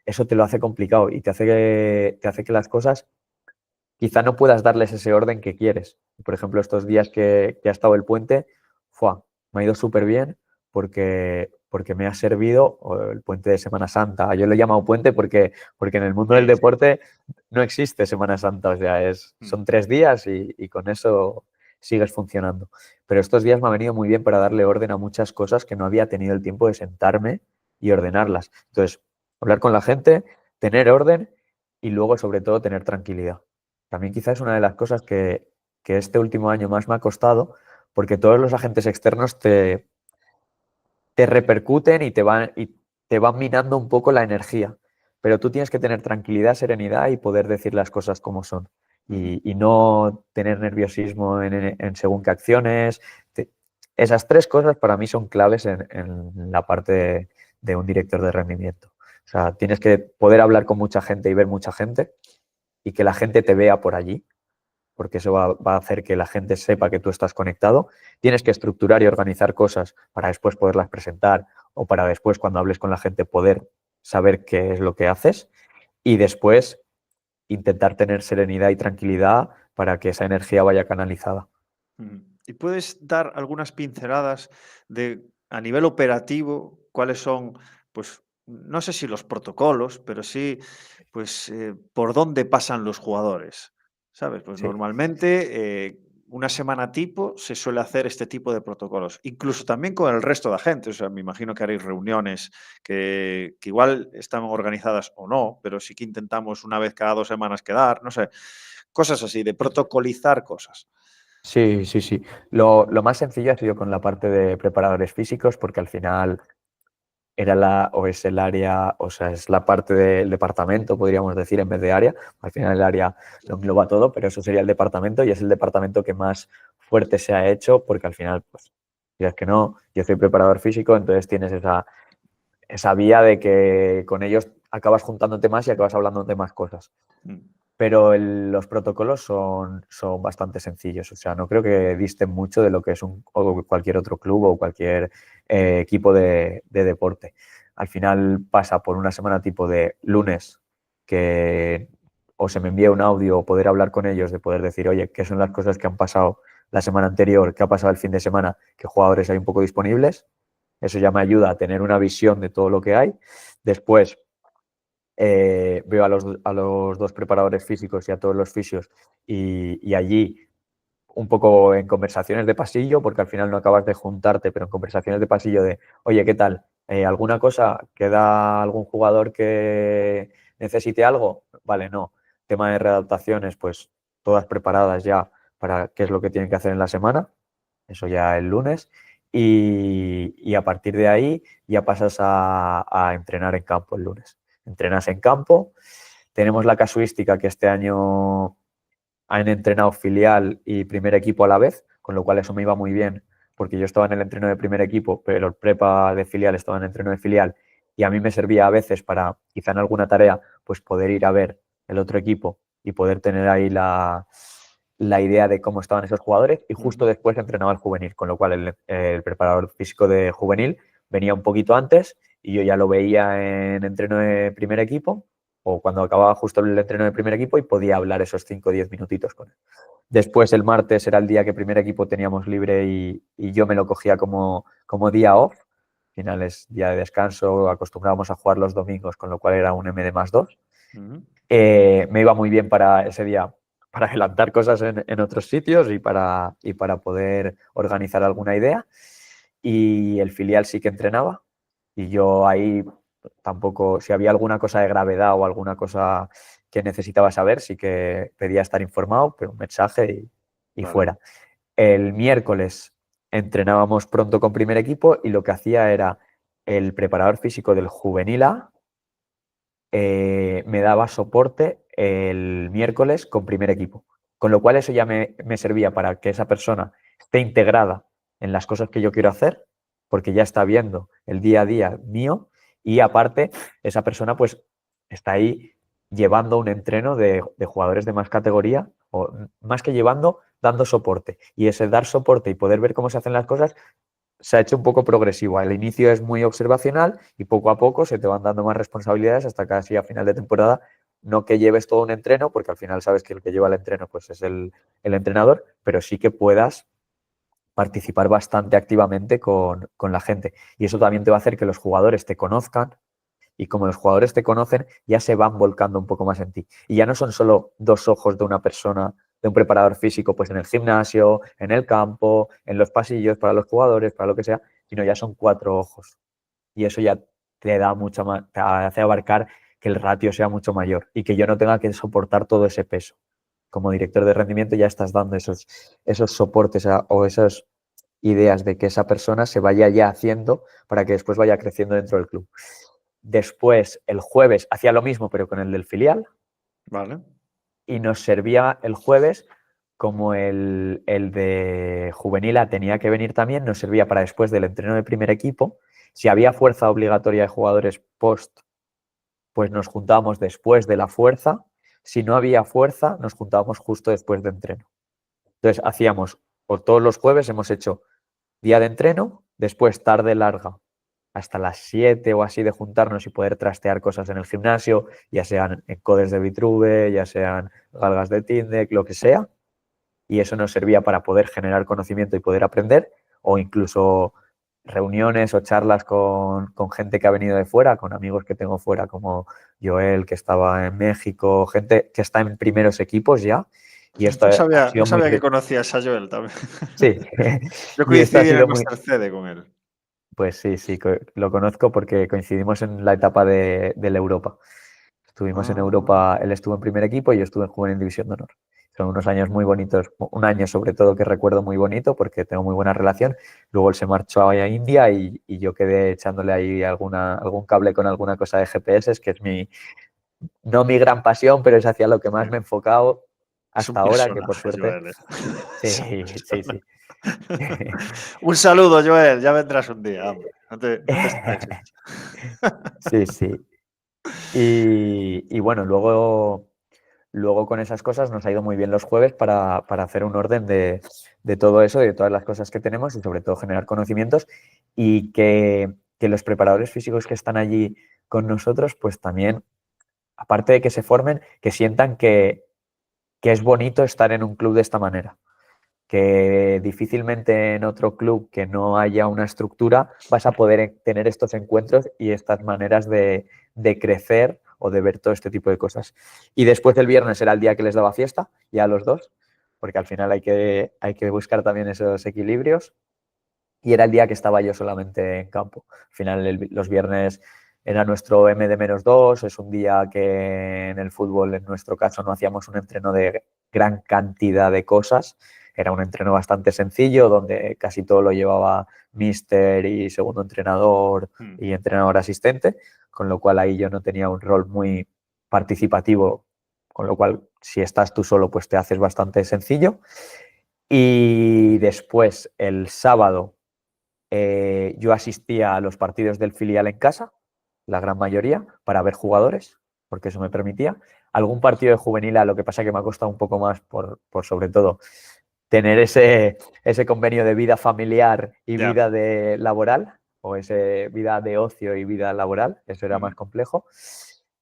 eso te lo hace complicado y te hace que las cosas quizá no puedas darles ese orden que quieres. Por ejemplo, estos días que ha estado el puente, ¡fua! Me ha ido súper bien porque me ha servido el puente de Semana Santa. Yo lo he llamado puente porque en el mundo del sí, sí. deporte no existe Semana Santa, o sea, Mm, son 3 días y con eso sigues funcionando. Pero estos días me ha venido muy bien para darle orden a muchas cosas que no había tenido el tiempo de sentarme y ordenarlas. Entonces, hablar con la gente, tener orden y luego, sobre todo, tener tranquilidad. También quizás es una de las cosas que este último año más me ha costado, porque todos los agentes externos te repercuten y te van minando un poco la energía. Pero tú tienes que tener tranquilidad, serenidad y poder decir las cosas como son. ujú. Y no tener nerviosismo en según qué acciones. Esas 3 cosas para mí son claves en la parte de un director de rendimiento. O sea, tienes que poder hablar con mucha gente y ver mucha gente y que la gente te vea por allí porque eso va a hacer que la gente sepa que tú estás conectado. Tienes que estructurar y organizar cosas para después poderlas presentar o para después, cuando hables con la gente, poder saber qué es lo que haces y después intentar tener serenidad y tranquilidad para que esa energía vaya canalizada. Ujú. ¿Y puedes dar algunas pinceladas a nivel operativo, cuáles son, pues, no sé si los protocolos, pero sí, pues, por dónde pasan los jugadores? ¿Sabes? Pues Sí, normalmente, una semana tipo se suele hacer este tipo de protocolos, incluso también con el resto de agentes. O sea, me imagino que haréis reuniones que igual están organizadas o no, pero sí que intentamos una vez cada 2 semanas quedar, no sé, cosas así, de protocolizar cosas. sí, sí, sí. Lo más sencillo ha sido con la parte de preparadores físicos porque al final era o es el área, o sea, es la parte del departamento, podríamos decir, en vez de área. Al final el área lo engloba todo, pero eso sería el departamento y es el departamento que más fuerte se ha hecho porque al final, pues, si es que no, yo soy preparador físico, entonces tienes sabía de que con ellos acabas juntándote más y acabas hablando de más cosas. Mm. Pero los protocolos son bastante sencillos. O sea, no creo que disten mucho de lo que es o cualquier otro club o cualquier equipo de deporte. Al final pasa por una semana tipo de lunes que o se me envía un audio o poder hablar con ellos, de poder decir, oye, ¿qué son las cosas que han pasado la semana anterior? ¿Qué ha pasado el fin de semana? ¿Qué jugadores hay un poco disponibles? Eso ya me ayuda a tener una visión de todo lo que hay. Después veo a los dos preparadores físicos y a todos los fisios y allí un poco en conversaciones de pasillo, porque al final no acabas de juntarte, pero en conversaciones de pasillo de, oye, ¿qué tal? ¿Alguna cosa? ¿Queda algún jugador que necesite algo? Vale, no. Tema de readaptaciones, pues todas preparadas ya para qué es lo que tienen que hacer en la semana. Eso ya el lunes. Y a partir de ahí ya pasas a entrenar en campo el lunes. Entrenas en campo. Tenemos la casuística que este año han entrenado filial y primer equipo a la vez, con lo cual eso me iba muy bien, porque yo estaba en el entreno de primer equipo, pero el prepa de filial estaba en el entreno de filial y a mí me servía a veces para, quizá en alguna tarea, pues poder ir a ver el otro equipo y poder tener ahí la idea de cómo estaban esos jugadores y justo después entrenaba el juvenil, con lo cual el preparador físico de juvenil venía un poquito antes y yo ya lo veía en entreno de primer equipo o cuando acababa justo el entreno de primer equipo y podía hablar esos 5 o 10 minutitos con él. Después el martes era el día que primer equipo teníamos libre y yo me lo cogía como día off. Al final es día de descanso, acostumbrábamos a jugar los domingos, con lo cual era un MD+2. Me iba muy bien para ese día para adelantar cosas en otros sitios y para poder organizar alguna idea. Y el filial sí que entrenaba y yo ahí tampoco, si había alguna cosa de gravedad o alguna cosa que necesitaba saber, sí que pedía estar informado, pero un mensaje y Vale. fuera. El miércoles entrenábamos pronto con primer equipo y lo que hacía era el preparador físico del juvenil A me daba soporte el miércoles con primer equipo. Con lo cual eso ya me servía para que esa persona esté integrada en las cosas que yo quiero hacer, porque ya está viendo el día a día mío y aparte esa persona pues está ahí llevando un entreno de jugadores de más categoría o más que llevando, dando soporte. Y ese dar soporte y poder ver cómo se hacen las cosas se ha hecho un poco progresivo. Al inicio es muy observacional y poco a poco se te van dando más responsabilidades hasta casi a final de temporada. No que lleves todo un entreno, porque al final sabes que el que lleva el entreno pues es el entrenador, pero sí que puedas participar bastante activamente con la gente. Y eso también te va a hacer que los jugadores te conozcan y como los jugadores te conocen, ya se van volcando un poco más en ti. Y ya no son solo dos ojos de una persona, de un preparador físico, pues en el gimnasio, en el campo, en los pasillos para los jugadores, para lo que sea, sino ya son cuatro ojos. Y eso ya te da mucho más, te hace abarcar que el ratio sea mucho mayor y que yo no tenga que soportar todo ese peso. Como director de rendimiento ya estás dando esos soportes o esas ideas de que esa persona se vaya ya haciendo para que después vaya creciendo dentro del club. Después, el jueves, hacía lo mismo, pero con el del filial. Vale. Y nos servía el jueves, como el de juvenil A tenía que venir también, nos servía para después del entreno de primer equipo. Si había fuerza obligatoria de jugadores post, pues nos juntábamos después de la fuerza. Si no había fuerza, nos juntábamos justo después de entreno. Entonces, hacíamos, por todos los jueves hemos hecho día de entreno, después tarde larga, hasta las 7 o así de juntarnos y poder trastear cosas en el gimnasio, ya sean encodes de Vitruve, ya sean galgas de Tindec, lo que sea. Y eso nos servía para poder generar conocimiento y poder aprender, o incluso reuniones o charlas con gente que ha venido de fuera, con amigos que tengo fuera, como Joel, que estaba en México, gente que está en primeros equipos ya. Y esto ha No sido muy... sabía que conocías a Joel también. Sí, Yo y esto ha coincidí en sido el muy... Master CD con él. Pues sí, sí, lo conozco porque coincidimos en la etapa de la Europa. Estuvimos en Ah, Europa, él estuvo en primer equipo y yo estuve en Juvenil División de Honor. Son unos años muy bonitos, un año sobre todo que recuerdo muy bonito porque tengo muy buena relación. Luego él se marchó a India y yo quedé echándole ahí algún cable con alguna cosa de GPS, que es no mi gran pasión, pero es hacia lo que más me he enfocado Es un hasta ahora, que por personaje, suerte, Joel. Es un sí, sí, sí. personaje. Un saludo, Joel. Ya vendrás un día, hombre. No te estreses. Sí, sí. Y bueno, luego con esas cosas nos ha ido muy bien los jueves para hacer un orden de todo eso, de todas las cosas que tenemos y sobre todo generar conocimientos y que los preparadores físicos que están allí con nosotros, pues también, aparte de que se formen, que sientan que es bonito estar en un club de esta manera, que difícilmente en otro club que no haya una estructura vas a poder tener estos encuentros y estas maneras de crecer o de ver todo este tipo de cosas. Y después del viernes era el día que les daba fiesta, ya a los dos, porque al final hay que buscar también esos equilibrios. Y era el día que estaba yo solamente en campo. Al final los viernes era nuestro M de -2, es un día que en el fútbol, en nuestro caso, no hacíamos un entreno de gran cantidad de cosas. Era un entreno bastante sencillo, donde casi todo lo llevaba míster y segundo entrenador y entrenador asistente, con lo cual ahí yo no tenía un rol muy participativo, con lo cual si estás tú solo, pues te haces bastante sencillo. Y después, el sábado, yo asistía a los partidos del filial en casa, la gran mayoría, para ver jugadores, porque eso me permitía. Algún partido de juvenil, lo que pasa que me ha costado un poco más por sobre todo tener ese convenio de vida familiar y Ya. vida de laboral, o ese vida de ocio y vida laboral, eso era más complejo.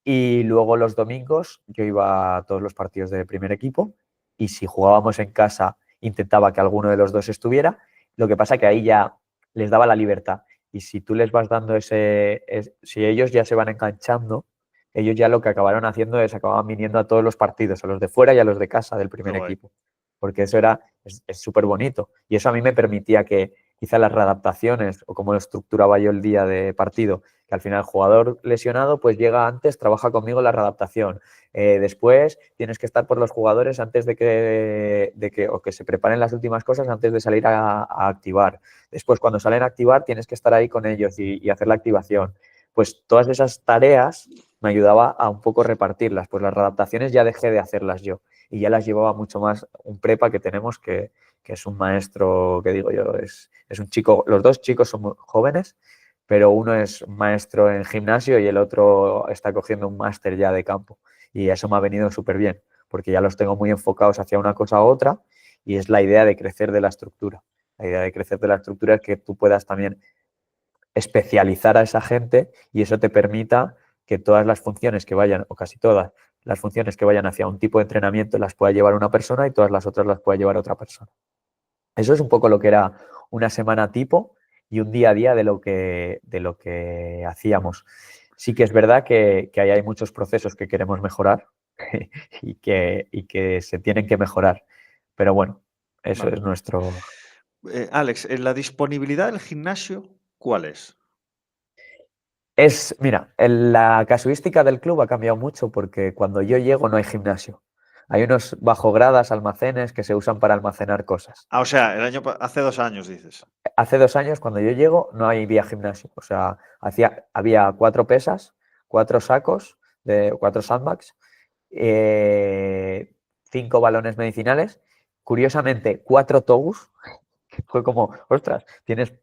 Y luego los domingos yo iba a todos los partidos de primer equipo y si jugábamos en casa intentaba que alguno de los dos estuviera. Lo que pasa que ahí ya les daba la libertad. Y si tú les vas dando si ellos ya se van enganchando, ellos ya lo que acabaron haciendo es acababan viniendo a todos los partidos, a los de fuera y a los de casa del primer equipo. Porque eso es súper bonito. Y eso a mí me permitía que quizá las readaptaciones o cómo lo estructuraba yo el día de partido, que al final el jugador lesionado pues llega antes, trabaja conmigo la readaptación. Después tienes que estar por los jugadores antes o que se preparen las últimas cosas antes de salir a activar. Después, cuando salen a activar, tienes que estar ahí con ellos y hacer la activación. Pues todas esas tareas me ayudaba a un poco repartirlas. Pues las readaptaciones ya dejé de hacerlas yo y ya las llevaba mucho más un prepa que tenemos que es un maestro, que digo yo, es un chico, los dos chicos son muy jóvenes, pero uno es maestro en gimnasio y el otro está cogiendo un máster ya de campo. Y eso me ha venido súper bien, porque ya los tengo muy enfocados hacia una cosa u otra y es la idea de crecer de la estructura. La idea de crecer de la estructura es que tú puedas también especializar a esa gente y eso te permita que todas las funciones que vayan, o casi todas las funciones que vayan hacia un tipo de entrenamiento las pueda llevar una persona y todas las otras las pueda llevar otra persona. Eso es un poco lo que era una semana tipo y un día a día de lo que hacíamos. Sí que es verdad que ahí hay muchos procesos que queremos mejorar y que se tienen que mejorar. Pero bueno, eso Vale. es nuestro... Alex, ¿en la disponibilidad del gimnasio cuál es? Mira, la casuística del club ha cambiado mucho porque cuando yo llego no hay gimnasio. Hay unos bajogradas, almacenes que se usan para almacenar cosas. O sea, hace 2 años dices. Hace 2 años, cuando yo llego, no había gimnasio. O sea, había 4 pesas, 4 sacos, 4 sandbags, 5 balones medicinales. Curiosamente, 4 tobus. Fue como, ostras, tienes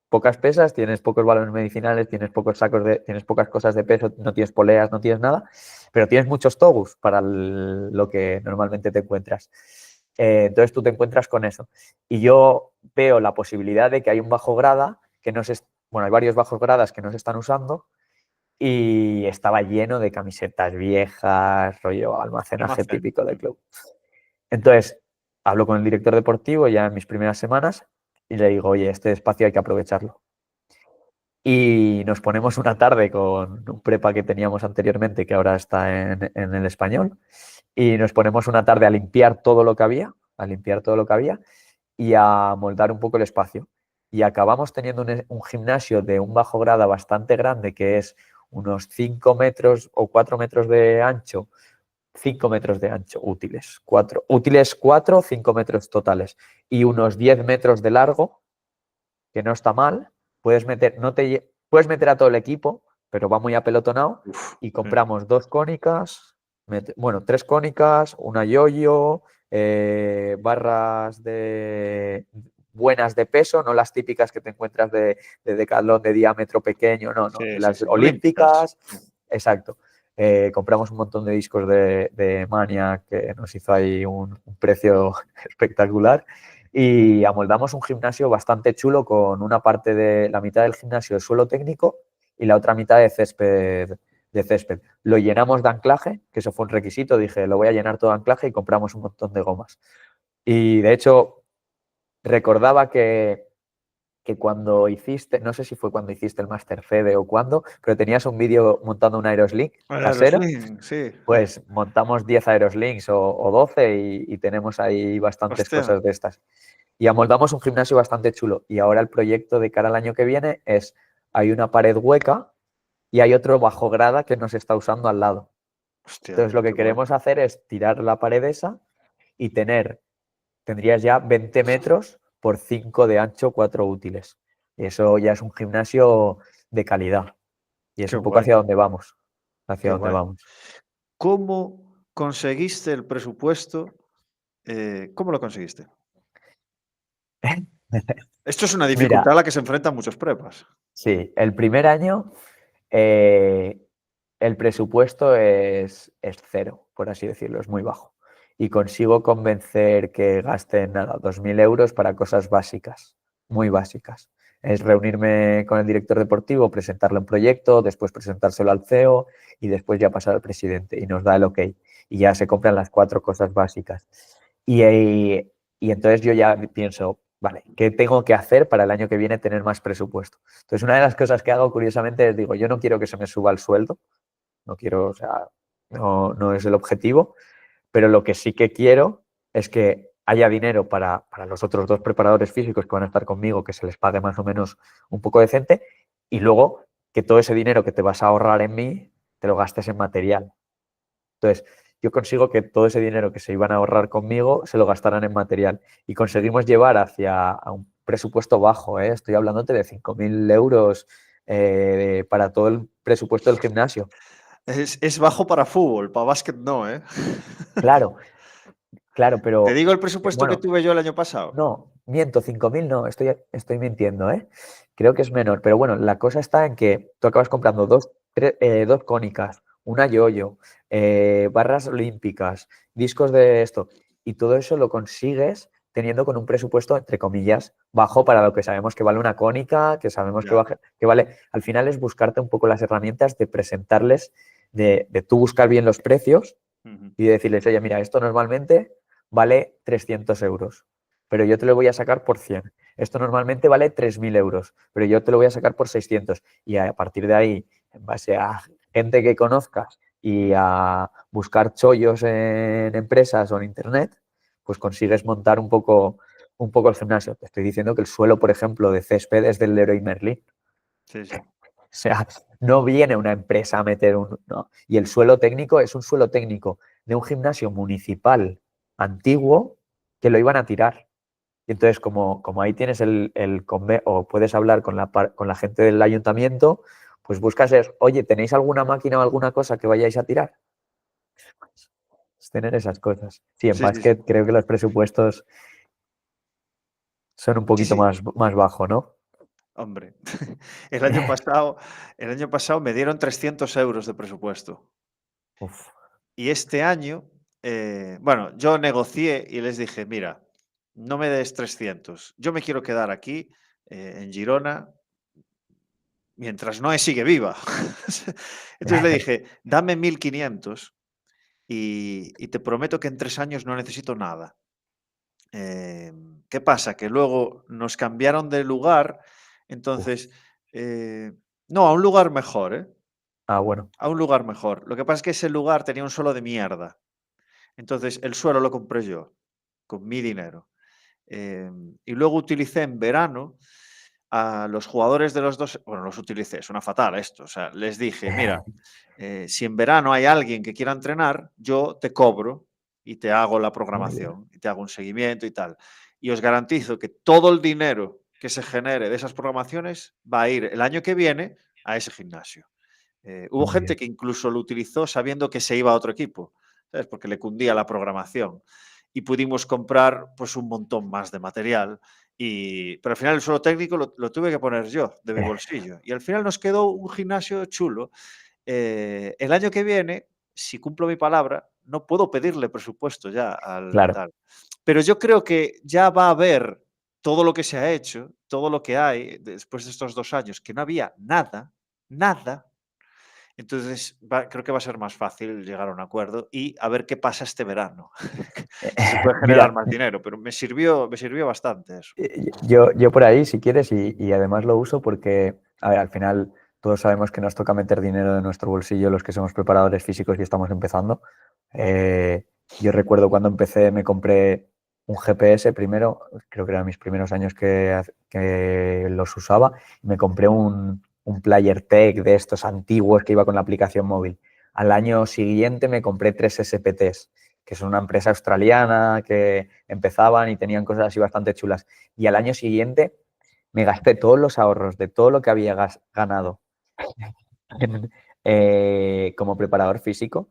pocas pesas, tienes pocos balones medicinales, tienes pocos tienes pocas cosas de peso, no tienes poleas, no tienes nada, pero tienes muchos tobus para lo que normalmente te encuentras. Entonces tú te encuentras con eso. Y yo veo la posibilidad de que hay un bajo grada, bueno, hay varios bajos gradas que no se están usando y estaba lleno de camisetas viejas, rollo almacenaje Almacén. típico del club. Entonces, hablo con el director deportivo ya en mis primeras semanas y le digo, oye, este espacio hay que aprovecharlo. Y nos ponemos una tarde con un prepa que teníamos anteriormente, que ahora está en el español, y nos ponemos una tarde a limpiar todo lo que había, y a moldar un poco el espacio. Y acabamos teniendo un gimnasio de un bajo grada bastante grande, que es unos 5 metros o 4 metros de ancho, 5 metros de ancho útiles, 4, 5 metros totales y unos 10 metros de largo, que no está mal. Puedes meter a todo el equipo, pero va muy apelotonado. Y compramos 2 cónicas, bueno, 3 cónicas, una yoyo, barras buenas de peso, no las típicas que te encuentras de Decathlon de diámetro pequeño, no, no, de Sí, sí, las sí. Olímpicas. olímpicas, exacto. Compramos un montón de discos de Maniac que nos hizo ahí un precio espectacular y amoldamos un gimnasio bastante chulo con una parte de la mitad del gimnasio de suelo técnico y la otra mitad de césped. Lo llenamos de anclaje, que eso fue un requisito, dije, lo voy a llenar todo de anclaje y compramos un montón de gomas. Y de hecho, recordaba que cuando hiciste, no sé si fue cuando hiciste el Master Fede o cuándo, pero tenías un vídeo montando un Aeroslink casero, Aerosling, sí. pues montamos 10 Aeroslinks o 12 y tenemos ahí bastantes Hostia, cosas de estas. Y amoldamos un gimnasio bastante chulo. Y ahora el proyecto de cara al año que viene es, hay una pared hueca y hay otro bajo grada que no se está usando al lado. hostia, Entonces lo qué que bueno. queremos hacer es tirar la pared esa y tendrías ya 20 metros por 5 de ancho, 4 útiles. Y eso ya es un gimnasio de calidad. Y es Qué un poco guay, hacia donde vamos. Hacia qué donde guay. vamos. ¿Cómo conseguiste el presupuesto? ¿Cómo lo conseguiste? Esto es una Mira, dificultad a la que se enfrentan muchos prepas. sí, el primer año eh, el presupuesto es cero, por así decirlo, es muy bajo. Y consigo convencer que gasten nada, 2.000 euros para cosas básicas, muy básicas. Es reunirme con el director deportivo, presentarle un proyecto, después presentárselo al CEO y después ya pasar al presidente y nos da el ok. Y ya se compran las 4 cosas básicas. Y, y entonces yo ya pienso, vale, ¿qué tengo que hacer para el año que viene tener más presupuesto? Entonces, una de las cosas que hago, curiosamente, es digo, yo no quiero que se me suba el sueldo, no quiero, o sea, no es el objetivo, pero lo que sí que quiero es que haya dinero para los otros 2 preparadores físicos que van a estar conmigo, que se les pague más o menos un poco decente, y luego que todo ese dinero que te vas a ahorrar en mí, te lo gastes en material. Entonces, yo consigo que todo ese dinero que se iban a ahorrar conmigo se lo gastaran en material y conseguimos llevar hacia a un presupuesto bajo, ¿eh? Estoy hablándote de 5.000 euros para todo el presupuesto del gimnasio. Es bajo para fútbol, para básquet no, ¿eh? Claro, claro, Te pero digo el presupuesto que bueno, tuve yo el año pasado. no, miento, 5.000 no, estoy mintiendo, ¿eh? Creo que es menor, pero bueno, la cosa está en que tú acabas comprando dos cónicas, una yo-yo, barras olímpicas, discos de esto, y todo eso lo consigues teniendo con un presupuesto, entre comillas, bajo para lo que sabemos que vale una cónica, que sabemos Ya. que vale. Al final es buscarte un poco las herramientas de presentarles, de tú buscar bien los precios Ujú. y decirles, oye, mira, esto normalmente vale 300 euros, pero yo te lo voy a sacar por 100. Esto normalmente vale 3.000 euros, pero yo te lo voy a sacar por 600. Y a partir de ahí, en base a gente que conozcas y a buscar chollos en empresas o en internet, pues consigues montar un poco el gimnasio. Te estoy diciendo que el suelo, por ejemplo, de césped es del Leroy Merlin. Sí, sí. O sea, no viene una empresa a meter un... No. Y el suelo técnico es un suelo técnico de un gimnasio municipal antiguo que lo iban a tirar. Y entonces, como ahí tienes o puedes hablar con la gente del ayuntamiento, pues buscas oye, ¿tenéis alguna máquina o alguna cosa que vayáis a tirar? Es tener esas cosas. Sí, en Sí, sí, sí. básquet creo que los presupuestos son un Sí, poquito sí. más bajo, ¿no? Hombre, el año pasado me dieron 300 euros de presupuesto. Uf, Y este año, bueno, yo negocié y les dije: "Mira, no me des 300, yo me quiero quedar aquí, en Girona, mientras Noé sigue viva". Entonces le dije: "Dame 1.500 y te prometo que en 3 años no necesito nada". ¿Qué pasa? Que luego nos cambiaron de lugar, uf. entonces, no, a un lugar mejor, ¿eh? Ah, bueno. A un lugar mejor. Lo que pasa es que ese lugar tenía un suelo de mierda. Entonces, el suelo lo compré yo, con mi dinero. Y luego utilicé en verano a los jugadores de los dos, bueno, los utilicé, suena fatal esto, o sea, les dije: "Mira, si en verano hay alguien que quiera entrenar, yo te cobro y te hago la Muy bien. programación, y te hago un seguimiento y tal. Y os garantizo que todo el dinero que se genere de esas programaciones va a ir el año que viene a ese gimnasio". Hubo Muy gente bien. que incluso lo utilizó sabiendo que se iba a otro equipo, ¿sabes? Porque le cundía la programación. y pudimos comprar pues un montón más de material. Pero al final el suelo técnico lo tuve que poner yo de mi bolsillo. Y al final nos quedó un gimnasio chulo. El año que viene, si cumplo mi palabra, no puedo pedirle presupuesto ya al Claro. tal. Pero yo creo que ya va a haber todo lo que se ha hecho, todo lo que hay después de estos 2 años, que no había nada, nada. Entonces, creo que va a ser más fácil llegar a un acuerdo y a ver qué pasa este verano. Si se puede generar Mira, más dinero, pero me sirvió bastante eso. yo por ahí, si quieres, y además lo uso porque, a ver, al final todos sabemos que nos toca meter dinero de nuestro bolsillo los que somos preparadores físicos y estamos empezando. Yo recuerdo cuando empecé, me compré un GPS primero, creo que eran mis primeros años que los usaba, y me compré un Player Tech de estos antiguos que iba con la aplicación móvil. Al año siguiente me compré 3 SPTs, que son una empresa australiana que empezaban y tenían cosas así bastante chulas. Y al año siguiente me gasté todos los ahorros de todo lo que había ganado como preparador físico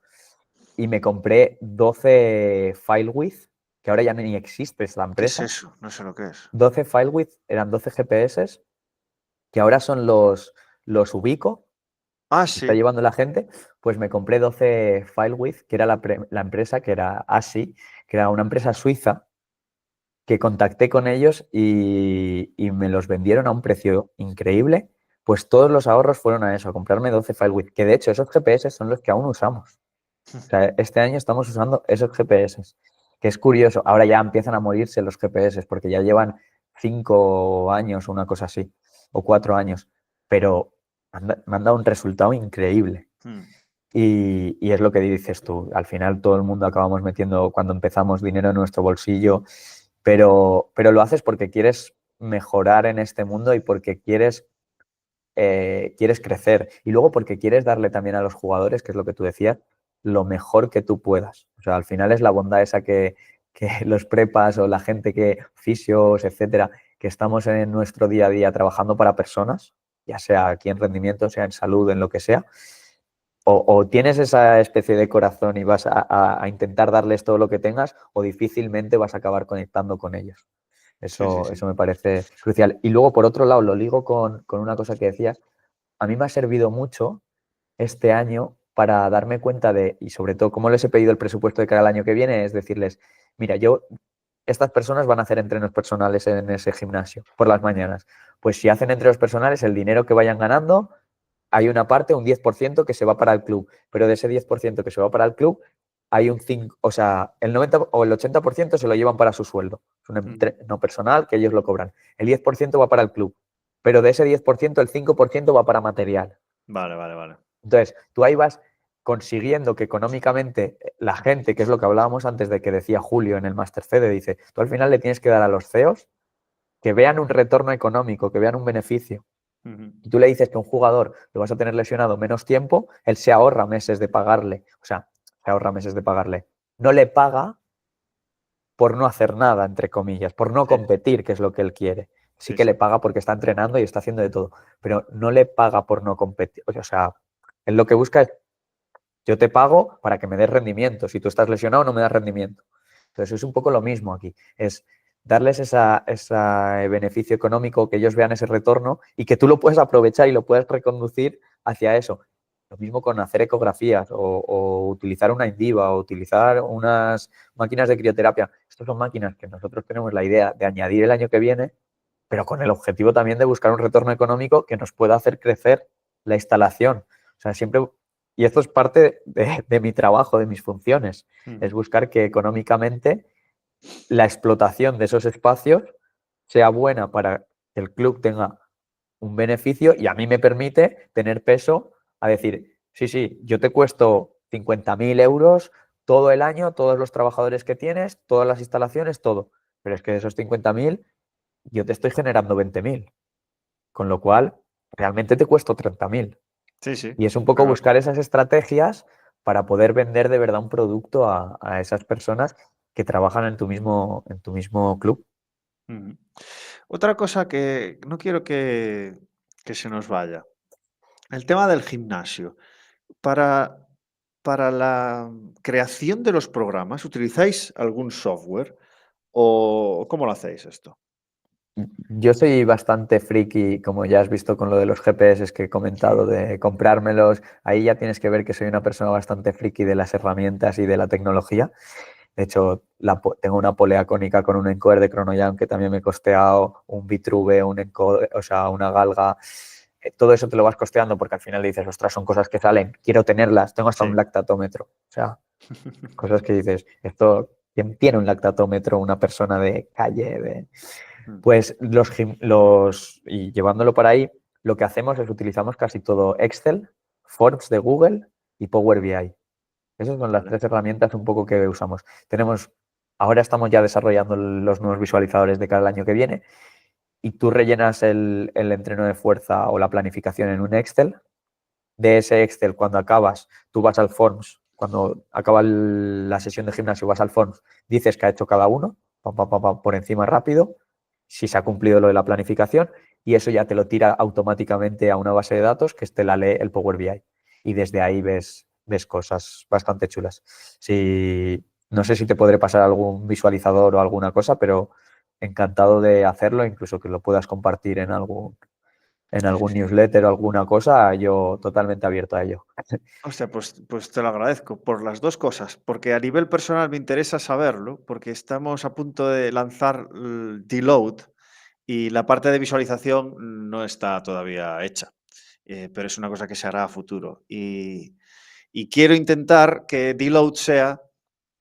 y me compré 12 FileWith, que ahora ya ni existe esta ¿Qué es empresa. eso? No sé lo que es. 12 FileWith eran 12 GPS, que ahora son los Ubico, Ah, que está sí. llevando la gente. Pues me compré 12 FileWith, que era la empresa, que era ASI, que era una empresa suiza que contacté con ellos y me los vendieron a un precio increíble, pues todos los ahorros fueron a eso, a comprarme 12 FileWith, que de hecho esos GPS son los que aún usamos. O sea, este año estamos usando esos GPS, que es curioso. Ahora ya empiezan a morirse los GPS porque ya llevan 5 años o una cosa así, o 4 años, pero me han dado un resultado increíble. Mm, Y es lo que dices tú, al final todo el mundo acabamos metiendo cuando empezamos dinero en nuestro bolsillo, pero lo haces porque quieres mejorar en este mundo y porque quieres crecer. Y luego porque quieres darle también a los jugadores, que es lo que tú decías, lo mejor que tú puedas. O sea, al final es la bondad esa que los prepas o la gente que, fisios, etcétera, que estamos en nuestro día a día trabajando para personas, ya sea aquí en rendimiento, sea en salud, en lo que sea, o tienes esa especie de corazón y vas a intentar darles todo lo que tengas, o difícilmente vas a acabar conectando con ellos. sí, sí, Eso sí. me parece crucial. Y luego, por otro lado, lo ligo con una cosa que decías. A mí me ha servido mucho este año para darme cuenta de, y sobre todo, cómo les he pedido el presupuesto de cara al año que viene, es decirles, mira, estas personas van a hacer entrenos personales en ese gimnasio por las mañanas. Pues si hacen entrenos personales, el dinero que vayan ganando hay una parte, un 10% que se va para el club, pero de ese 10% que se va para el club, hay un 5, o sea, el 90 o el 80% se lo llevan para su sueldo. Es un no personal que ellos lo cobran. El 10% va para el club, pero de ese 10% el 5% va para material. Vale, vale, vale. Entonces, tú ahí vas consiguiendo que económicamente la gente, que es lo que hablábamos antes de que decía Julio en el Master Fede, dice, tú al final le tienes que dar a los CEOs que vean un retorno económico, que vean un beneficio. Ujú. Y tú le dices que a un jugador lo vas a tener lesionado menos tiempo, él se ahorra meses de pagarle, o sea, se ahorra meses de pagarle. No le paga por no hacer nada, entre comillas, por no Sí, competir, que es lo que él quiere. Sí sí, que le sí. paga porque está entrenando y está haciendo de todo, pero no le paga por no competir. O sea, él lo que busca es, yo te pago para que me des rendimiento. Si tú estás lesionado, no me das rendimiento. Entonces es un poco lo mismo aquí. Es darles ese beneficio económico, que ellos vean ese retorno y que tú lo puedes aprovechar y lo puedes reconducir hacia eso. Lo mismo con hacer ecografías o utilizar una Indiva o utilizar unas máquinas de crioterapia. Estas son máquinas que nosotros tenemos la idea de añadir el año que viene, pero con el objetivo también de buscar un retorno económico que nos pueda hacer crecer la instalación. O sea, siempre, y esto es parte de mi trabajo, de mis funciones, es Ujú. buscar que económicamente la explotación de esos espacios sea buena para que el club tenga un beneficio y a mí me permite tener peso a decir, sí, sí, yo te cuesto 50.000 euros todo el año, todos los trabajadores que tienes, todas las instalaciones, todo. Pero es que de esos 50.000 yo te estoy generando 20.000, con lo cual realmente te cuesto 30.000. Sí, sí, Y es un poco claro. buscar esas estrategias para poder vender de verdad un producto a esas personas que trabajan en tu mismo club. Ujú. Otra cosa que no quiero que se nos vaya, el tema del gimnasio. Para para la creación de los programas, ¿utilizáis algún software o cómo lo hacéis esto? Yo soy bastante friki, como ya has visto con lo de los GPS que he comentado, Sí. de comprármelos. Ahí ya tienes que ver que soy una persona bastante friki de las herramientas y de la tecnología. De hecho, tengo una polea cónica con un encoder de ChronoJam que también me he costeado, un Vitruve, un encoder, o sea, una galga. Todo eso te lo vas costeando porque al final dices, ostras, son cosas que salen, quiero tenerlas, tengo hasta un Sí. lactatómetro. O sea, cosas que dices, esto, ¿quién tiene un lactatómetro? Una persona de calle, de... Mm, Pues y llevándolo por ahí, lo que hacemos es utilizamos casi todo Excel, Forms de Google y Power BI. Esas son las vale. tres herramientas un poco que usamos. Ahora estamos ya desarrollando los nuevos visualizadores de cada año que viene y tú rellenas el entreno de fuerza o la planificación en un Excel. De ese Excel, cuando acabas, tú vas al Forms, cuando acaba la sesión de gimnasio, vas al Forms, dices que ha hecho cada uno, por encima rápido, si se ha cumplido lo de la planificación, y eso ya te lo tira automáticamente a una base de datos que te la lee el Power BI. Y desde ahí ves cosas bastante chulas. No sé si te podré pasar algún visualizador o alguna cosa, pero encantado de hacerlo, incluso que lo puedas compartir en algún newsletter o alguna cosa, yo totalmente abierto a ello. Hostia, pues te lo agradezco por las 2 cosas, porque a nivel personal me interesa saberlo, porque estamos a punto de lanzar Deload y la parte de visualización no está todavía hecha, pero es una cosa que se hará a futuro. Y quiero intentar que Deload sea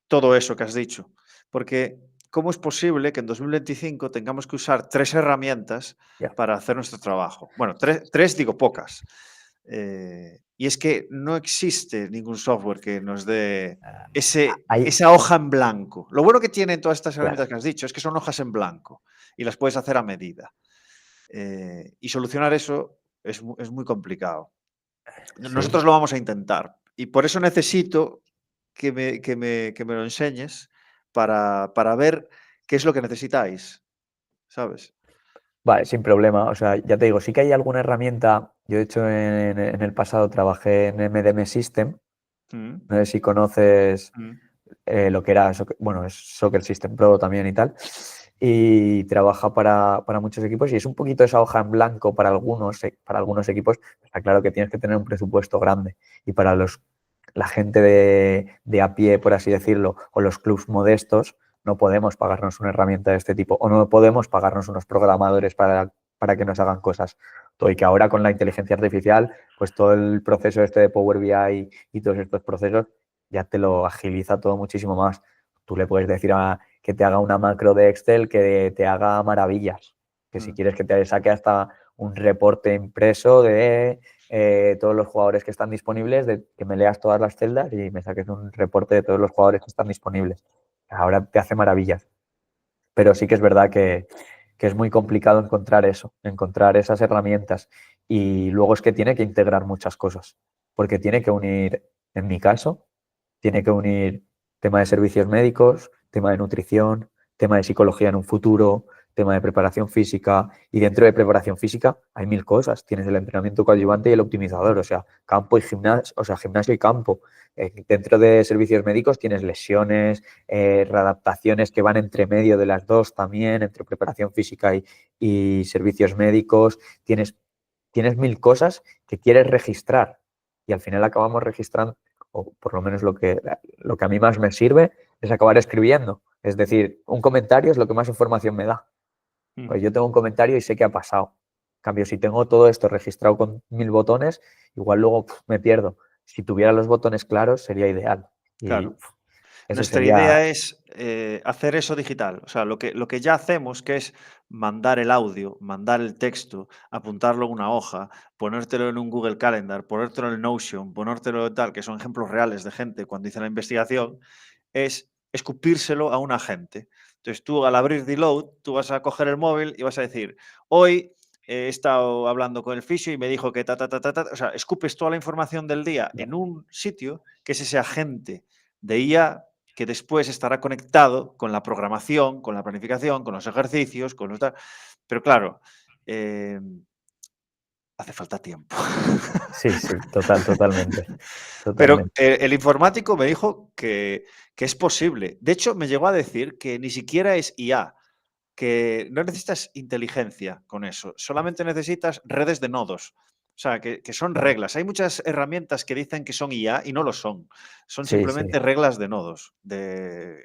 todo eso que has dicho, porque ¿cómo es posible que en 2025 tengamos que usar 3 herramientas Ya. para hacer nuestro trabajo? Bueno, 3 digo pocas. Y es que no existe ningún software que nos dé Hay, esa hoja en blanco. Lo bueno que tienen todas estas claro, herramientas que has dicho es que son hojas en blanco y las puedes hacer a medida. Y solucionar eso es muy complicado. sí. Nosotros lo vamos a intentar y por eso necesito que me lo enseñes para ver qué es lo que necesitáis, ¿sabes? Vale, sin problema. O sea, ya te digo, sí que hay alguna herramienta. Yo, de hecho, en el pasado trabajé en MDM System. Mm, No sé si conoces mm, lo que era, bueno, es Soccer System Pro también y tal. Y trabaja para muchos equipos y es un poquito esa hoja en blanco para algunos equipos. Está claro que tienes que tener un presupuesto grande y para la gente de a pie, por así decirlo, o los clubs modestos, no podemos pagarnos una herramienta de este tipo o no podemos pagarnos unos programadores para que nos hagan cosas. Y que ahora con la inteligencia artificial, pues todo el proceso este de Power BI y todos estos procesos ya te lo agiliza todo muchísimo más. Tú le puedes decir que te haga una macro de Excel que te haga maravillas. Que si mm. quieres que te saque hasta un reporte impreso de todos los jugadores que están disponibles, de que me leas todas las celdas y me saques un reporte de todos los jugadores que están disponibles. Ahora te hace maravillas. Pero sí que es verdad que es muy complicado encontrar eso, encontrar esas herramientas. Y luego es que tiene que integrar muchas cosas, porque tiene que unir, en mi caso, tiene que unir tema de servicios médicos, tema de nutrición, tema de psicología en un futuro, tema de preparación física. Y dentro de preparación física hay mil cosas. Tienes el entrenamiento coadyuvante y el optimizador, o sea, campo y gimnasio, o sea, gimnasio y campo. Dentro de servicios médicos tienes lesiones, readaptaciones que van entre medio de las dos también, entre preparación física y servicios médicos. Tienes mil cosas que quieres registrar y al final acabamos registrando, o por lo menos lo que a mí más me sirve es acabar escribiendo. Es decir, un comentario es lo que más información me da. Pues yo tengo un comentario y sé qué ha pasado. En cambio, si tengo todo esto registrado con mil botones, igual luego me pierdo. Si tuviera los botones claros sería ideal. Y Claro. eso Nuestra sería, idea es hacer eso digital. O sea, lo que ya hacemos, que es mandar el audio, mandar el texto, apuntarlo en una hoja, ponértelo en un Google Calendar, ponértelo en Notion, ponértelo en tal, que son ejemplos reales de gente cuando hice la investigación, es escupírselo a un agente. Entonces tú al abrir Deload, tú vas a coger el móvil y vas a decir, hoy he estado hablando con el fisio y me dijo que ta, ta, ta, ta, ta. O sea, escupes toda la información del día en un sitio que es ese agente de IA que después estará conectado con la programación, con la planificación, con los ejercicios, con los tal. Pero claro, eh, hace falta tiempo. Sí, sí, totalmente. Pero Totalmente. el informático me dijo que es posible. De hecho, me llegó a decir que ni siquiera es IA, que no necesitas inteligencia con eso, solamente necesitas redes de nodos. O sea, que son Vale. reglas. Hay muchas herramientas que dicen que son IA y no lo son. Son Sí, sí, simplemente reglas de nodos, de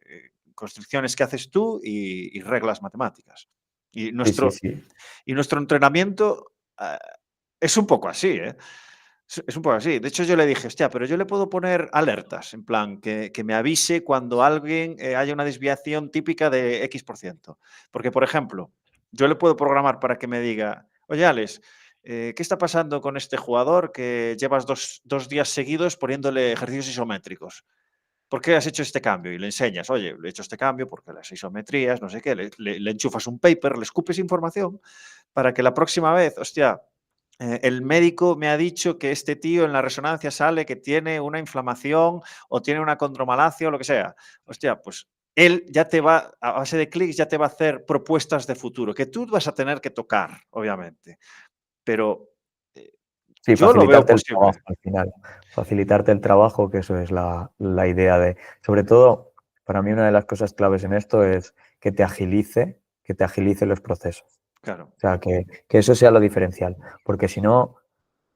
construcciones que haces tú y reglas matemáticas. Y sí, sí, nuestro, sí. y nuestro entrenamiento es un poco así, ¿eh? Es un poco así. De hecho, yo le dije, hostia, pero yo le puedo poner alertas, en plan, que me avise cuando alguien haya una desviación típica de X%. Porque, por ejemplo, yo le puedo programar para que me diga, oye, Alex, ¿qué está pasando con este jugador que llevas dos días seguidos poniéndole ejercicios isométricos? ¿Por qué has hecho este cambio? Y le enseñas, oye, le he hecho este cambio porque las isometrías, no sé qué, le enchufas un paper, le escupes información para que la próxima vez, hostia, el médico me ha dicho que este tío en la resonancia sale que tiene una inflamación o tiene una condromalacia o lo que sea. Hostia, pues él ya te va, a base de clics, ya te va a hacer propuestas de futuro, que tú vas a tener que tocar, obviamente. Pero eh, Sí, yo lo veo facilitarte el posible. trabajo al final. Facilitarte el trabajo, que eso es la idea de. Sobre todo, para mí una de las cosas claves en esto es que te agilice los procesos. Claro. O sea, que eso sea lo diferencial. Porque si no,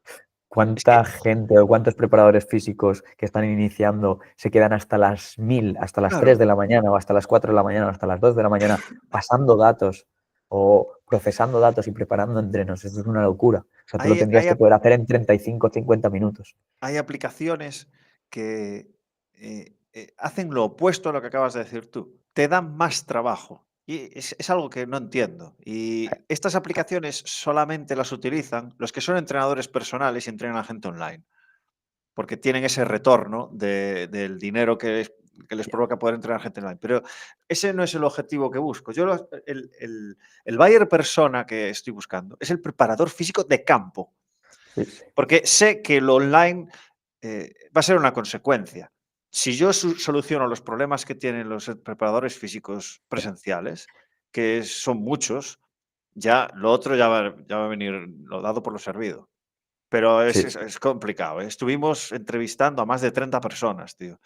Es que, ¿cuánta gente o cuántos preparadores físicos que están iniciando se quedan hasta las 1000, hasta las 3 claro, de la mañana o hasta las 4 de la mañana o hasta las 2 de la mañana pasando datos o procesando datos y preparando entrenos? Eso es una locura. O sea, tú lo hay, tendrías hay, que poder hacer en 35 o 50 minutos. hay aplicaciones que hacen lo opuesto a lo que acabas de decir tú. Te dan más trabajo. Y es algo que no entiendo. Y estas aplicaciones solamente las utilizan los que son entrenadores personales y entrenan a gente online, porque tienen ese retorno del dinero que les provoca poder entrenar gente online. Pero ese no es el objetivo que busco. Yo el buyer persona que estoy buscando es el preparador físico de campo, Sí, sí. porque sé que lo online va a ser una consecuencia. Si yo soluciono los problemas que tienen los preparadores físicos presenciales, que son muchos, ya lo otro ya va a venir lo dado por lo servido. Pero Sí, es complicado, ¿eh? Estuvimos entrevistando a más de 30 personas, tío.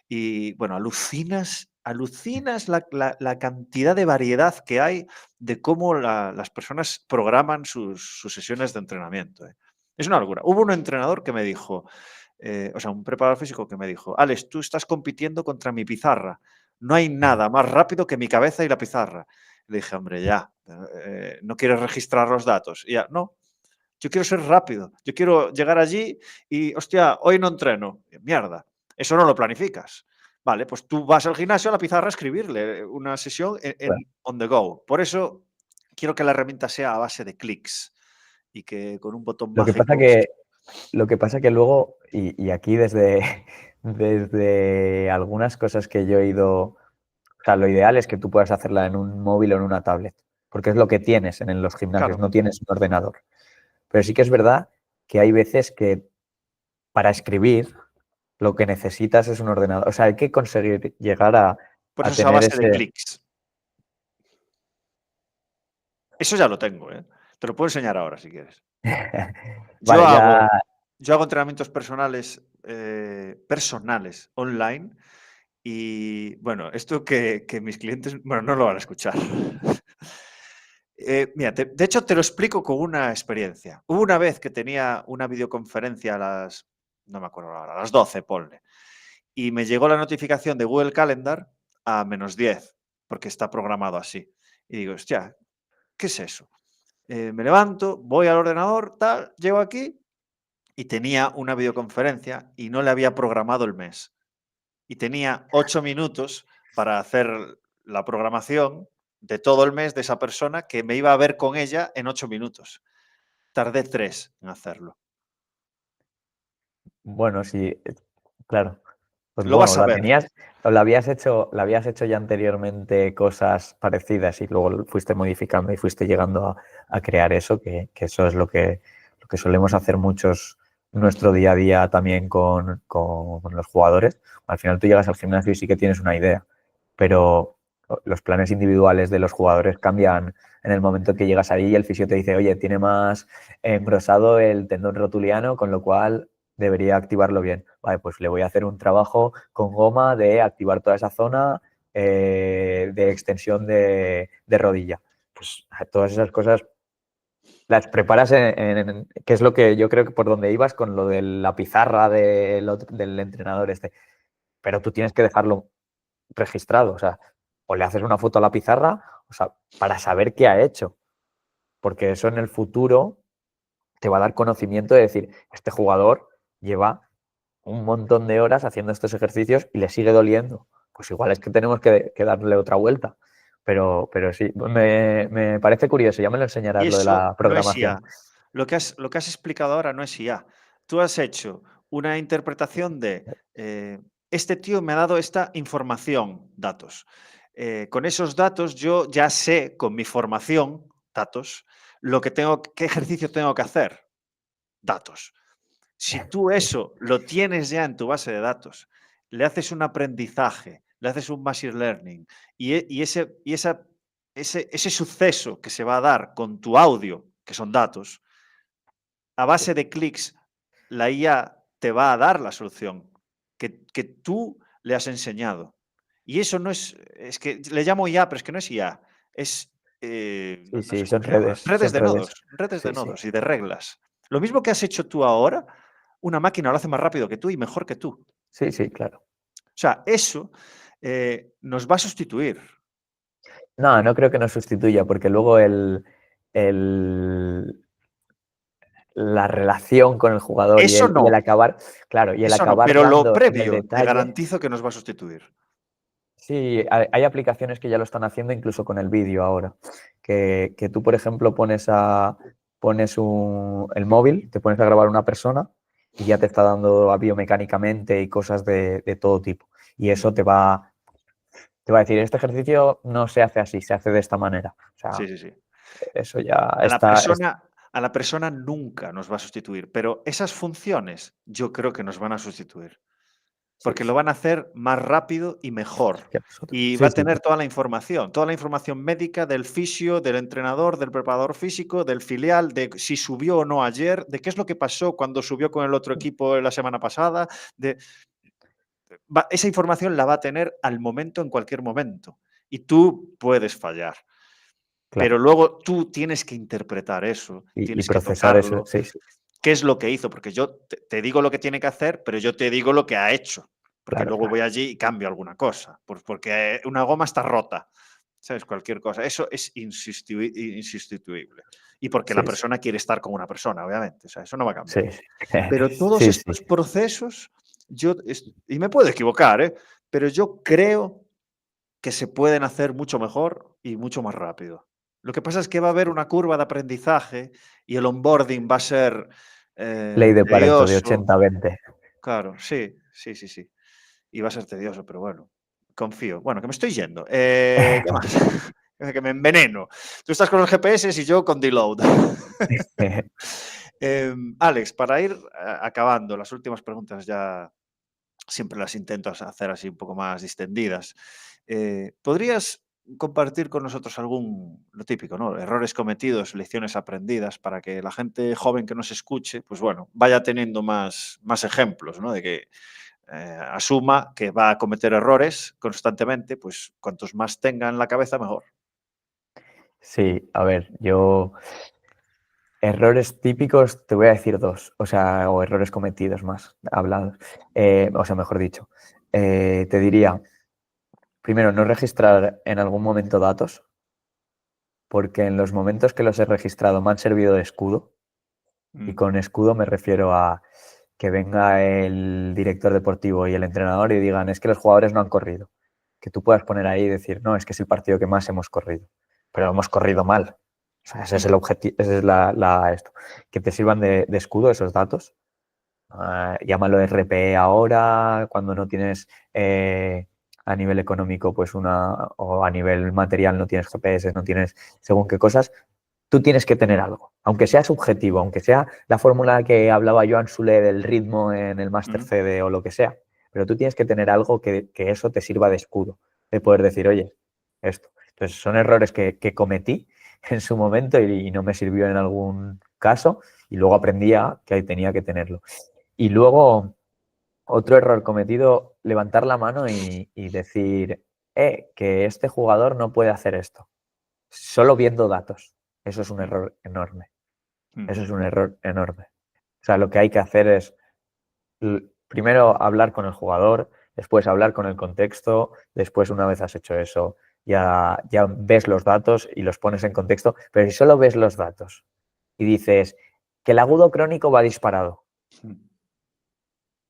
Y bueno, alucinas la cantidad de variedad que hay de cómo las personas programan sus sesiones de entrenamiento, ¿eh? Es una locura. Hubo un entrenador que me dijo, o sea, un preparador físico que me dijo, Alex, tú estás compitiendo contra mi pizarra. No hay nada más rápido que mi cabeza y la pizarra. Le dije, hombre, ya, ¿no quieres registrar los datos? Y ya, no, yo quiero ser rápido. Yo quiero llegar allí y, hostia, hoy no entreno. Mierda, eso no lo planificas. Vale, pues tú vas al gimnasio a la pizarra a escribirle una sesión claro. on the go. Por eso quiero que la herramienta sea a base de clics y que con un botón Lo que pasa mágico. que, lo que pasa que luego, y aquí desde, desde algunas cosas que yo he ido, o sea, lo ideal es que tú puedas hacerla en un móvil o en una tablet, porque es lo que tienes en los gimnasios, Claro, no tienes un ordenador. Pero sí que es verdad que hay veces que para escribir lo que necesitas es un ordenador. O sea, hay que conseguir llegar por a eso es a tener base de ese. clics. Eso ya lo tengo, ¿eh? Te lo puedo enseñar ahora si quieres. Yo Vale, ya. hago, yo hago entrenamientos personales online. Y bueno, esto que mis clientes, bueno, no lo van a escuchar. Mira, de hecho te lo explico con una experiencia. Hubo una vez que tenía una videoconferencia no me acuerdo ahora, a las 12, ponle, y me llegó la notificación de Google Calendar a -10, porque está programado así. Y digo, hostia, ¿qué es eso? Me levanto, voy al ordenador, tal, llego aquí y tenía una videoconferencia y no le había programado el mes. Y tenía 8 minutos para hacer la programación de todo el mes de esa persona que me iba a ver con ella en 8 minutos. Tardé 3 en hacerlo. Bueno, sí, claro. Pues Lo bueno, vas a la ver. tenías, o la habías hecho ya anteriormente cosas parecidas y luego fuiste modificando y fuiste llegando a crear eso, que eso es lo que solemos hacer muchos en nuestro día a día también con los jugadores. Al final tú llegas al gimnasio y sí que tienes una idea, pero los planes individuales de los jugadores cambian en el momento que llegas ahí y el fisio te dice, oye, tiene más engrosado el tendón rotuliano, con lo cual debería activarlo bien. Vale, pues le voy a hacer un trabajo con goma de activar toda esa zona de extensión de rodilla. Pues todas esas cosas las preparas que es lo que yo creo que por donde ibas con lo de la pizarra del entrenador este. Pero tú tienes que dejarlo registrado, o sea, o le haces una foto a la pizarra, o sea, para saber qué ha hecho, porque eso en el futuro te va a dar conocimiento de decir, este jugador lleva un montón de horas haciendo estos ejercicios y le sigue doliendo. Pues igual es que tenemos que darle otra vuelta. Pero sí, me parece curioso, ya me lo Y enseñarás lo de eso la no es programación. IA. Lo que has explicado ahora no es IA. Tú has hecho una interpretación de, este tío me ha dado esta información, datos. Con esos datos yo ya sé, con mi formación, datos, qué ejercicio tengo que hacer, datos. Si tú Sí, eso lo tienes ya en tu base de datos, le haces un aprendizaje, le haces un machine learning ese suceso que se va a dar con tu audio, que son datos, a base de clics, la IA te va a dar la solución que tú le has enseñado. Y eso no es que le llamo IA, pero es que no es IA, es, sí, no sí, sé cómo se llama, son redes. redes de Sí, sí, nodos y de reglas. Lo mismo que has hecho tú ahora, una máquina lo hace más rápido que tú y mejor que tú. sí, sí, claro. O sea, eso nos va a sustituir. No, no creo que nos sustituya, porque luego el, la relación con el jugador Eso y el no, acabar, claro, y el eso no, acabar pero lo dando en el previo te detalle. garantizo que nos va a sustituir. Sí, hay aplicaciones que ya lo están haciendo incluso con el vídeo ahora. Que tú, por ejemplo, el móvil, te pones a grabar una persona y ya te está dando biomecánicamente y cosas de todo tipo. Y eso te va a decir, este ejercicio no se hace así, se hace de esta manera. O sea, Sí, sí, sí. eso ya A la está. persona, a la persona nunca nos va a sustituir, pero esas funciones yo creo que nos van a sustituir, Sí, porque lo sí, van a hacer más rápido y mejor. que nosotros. Y va Sí, a sí, tener toda la información médica del fisio, del entrenador, del preparador físico, del filial, de si subió o no ayer, de qué es lo que pasó cuando subió con el otro equipo la semana pasada, de esa información la va a tener al momento, en cualquier momento. Y tú puedes fallar. Pero claro. luego tú tienes que interpretar eso, Y tienes que procesar eso, tocarlo. sí, sí, ¿Qué es lo que hizo? Porque yo te digo lo que tiene que hacer, pero yo te digo lo que ha hecho. Porque claro, luego claro. voy allí y cambio alguna cosa. Porque una goma está rota. ¿Sabes? Cualquier cosa. Eso es insustituible. Y porque la Sí, sí, persona quiere estar con una persona, obviamente. O sea, eso no va a sí, cambiar. Pero todos sí, sí, estos procesos, y me puedo equivocar, ¿eh? Pero yo creo que se pueden hacer mucho mejor y mucho más rápido. Lo que pasa es que va a haber una curva de aprendizaje y el onboarding va a ser Ley de Pareto de tedioso. 80-20. Claro, sí, sí, sí, sí. Y va a ser tedioso, pero bueno, confío. Bueno, que me estoy yendo. ¿Qué más? Que me enveneno. Tú estás con los GPS y yo con deload. Alex, para ir acabando, las últimas preguntas ya siempre las intento hacer así un poco más distendidas. ¿Podrías compartir con nosotros lo típico, ¿no? Errores cometidos, lecciones aprendidas, para que la gente joven que nos escuche, pues bueno, vaya teniendo más ejemplos, ¿no? De que asuma que va a cometer errores constantemente, pues cuantos más tenga en la cabeza, mejor. Sí, a ver, yo errores típicos te voy a decir dos, o sea, o errores cometidos más hablados, o sea, mejor dicho. Te diría, primero, no registrar en algún momento datos, porque en los momentos que los he registrado me han servido de escudo, y Mm, con escudo me refiero a que venga el director deportivo y el entrenador y digan, es que los jugadores no han corrido. Que tú puedas poner ahí y decir, no, es que es el partido que más hemos corrido, pero hemos corrido mal. O sea, ese es mm, el objetivo, ese es esto. Que te sirvan de escudo esos datos. Llámalo RPE ahora, cuando no tienes a nivel económico, pues o a nivel material no tienes GPS, no tienes según qué cosas, tú tienes que tener algo, aunque sea subjetivo, aunque sea la fórmula que hablaba Joan Sule del ritmo en el Master mm, CD o lo que sea, pero tú tienes que tener algo que eso te sirva de escudo, de poder decir, oye, esto. Entonces, son errores que cometí en su momento y no me sirvió en algún caso y luego aprendía que tenía que tenerlo. Y luego, otro error cometido, levantar la mano y decir, que este jugador no puede hacer esto, solo viendo datos. Eso es un Mm, error enorme. Eso es mm, un error enorme. O sea, lo que hay que hacer es primero hablar con el jugador, después hablar con el contexto, después una vez has hecho eso, ya ves los datos y los pones en contexto, pero si solo ves los datos y dices que el agudo crónico va disparado, mm,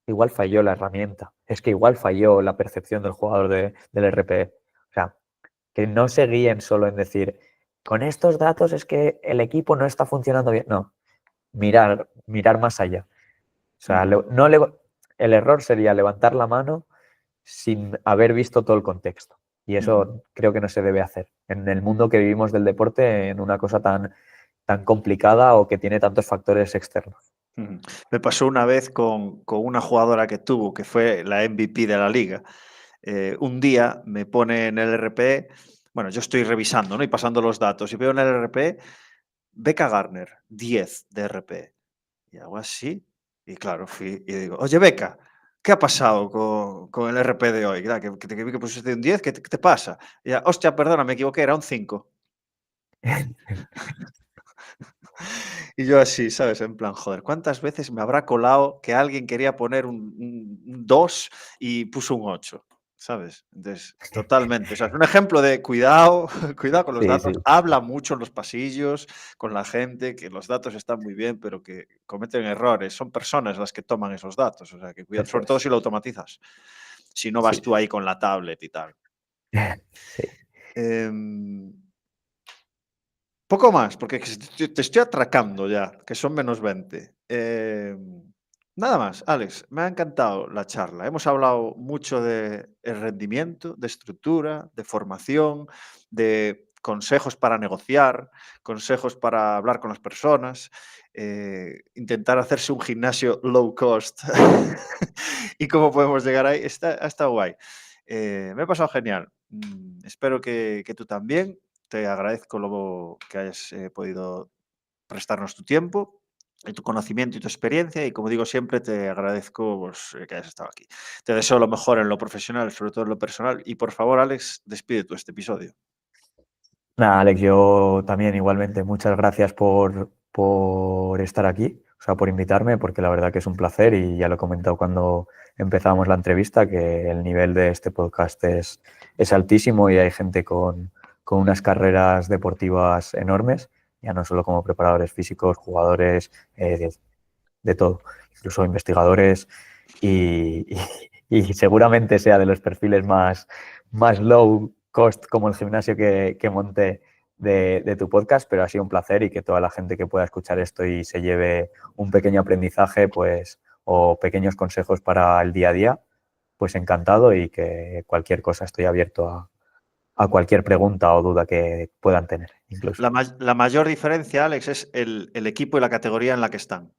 igual falló la herramienta, es que igual falló la percepción del jugador del RPE. O sea, que no se guíen solo en decir, con estos datos es que el equipo no está funcionando bien. No, mirar más allá. O sea, mm, el error sería levantar la mano sin haber visto todo el contexto. Y mm. eso creo que no se debe hacer en el mundo que vivimos del deporte, en una cosa tan complicada o que tiene tantos factores externos. Ujú. Me pasó una vez con una jugadora que tuvo, que fue la MVP de la liga. Un día me pone en el RP, bueno, yo estoy revisando, ¿no? Y pasando los datos, y veo en el RP, Becca Garner, 10 de RP. Y hago así, y claro, fui y digo, oye, Becca, ¿qué ha pasado con el RP de hoy? Que te vi que pusiste un 10, ¿qué te pasa? Y ella, hostia, perdona, me equivoqué, era un 5. Y yo así, ¿sabes? En plan, joder, ¿cuántas veces me habrá colado que alguien quería poner un 2 y puso un 8? ¿Sabes? Entonces, totalmente. O sea, es un ejemplo de cuidado, cuidado con los Sí, datos. sí, Habla mucho en los pasillos con la gente, que los datos están muy bien, pero que cometen errores. Son personas las que toman esos datos. O sea, que cuidado, eso sobre todo es. si lo automatizas. Si no Sí, vas tú ahí con la tablet y tal. sí. Em, Poco más, porque te estoy atracando ya, que son -20. Nada más, Alex, me ha encantado la charla. Hemos hablado mucho de el rendimiento, de estructura, de formación, de consejos para negociar, consejos para hablar con las personas, intentar hacerse un gimnasio low cost y cómo podemos llegar ahí. Ha estado guay. Me he pasado genial. Espero que tú también. Te agradezco lo que hayas podido prestarnos tu tiempo, y tu conocimiento y tu experiencia y como digo siempre te agradezco pues, que hayas estado aquí. Te deseo lo mejor en lo profesional, sobre todo en lo personal y por favor Alex, despide tú este episodio. Nada, Alex, yo también igualmente muchas gracias por estar aquí, o sea, por invitarme, porque la verdad que es un placer y ya lo he comentado cuando empezábamos la entrevista, que el nivel de este podcast es altísimo y hay gente con unas carreras deportivas enormes, ya no solo como preparadores físicos, jugadores, de todo, incluso investigadores y, y seguramente sea de los perfiles más low cost como el gimnasio que monté de tu podcast, pero ha sido un placer y que toda la gente que pueda escuchar esto y se lleve un pequeño aprendizaje, pues, o pequeños consejos para el día a día, pues encantado y que cualquier cosa estoy abierto a cualquier pregunta o duda que puedan tener, incluso. La mayor diferencia, Alex, es el equipo y la categoría en la que están.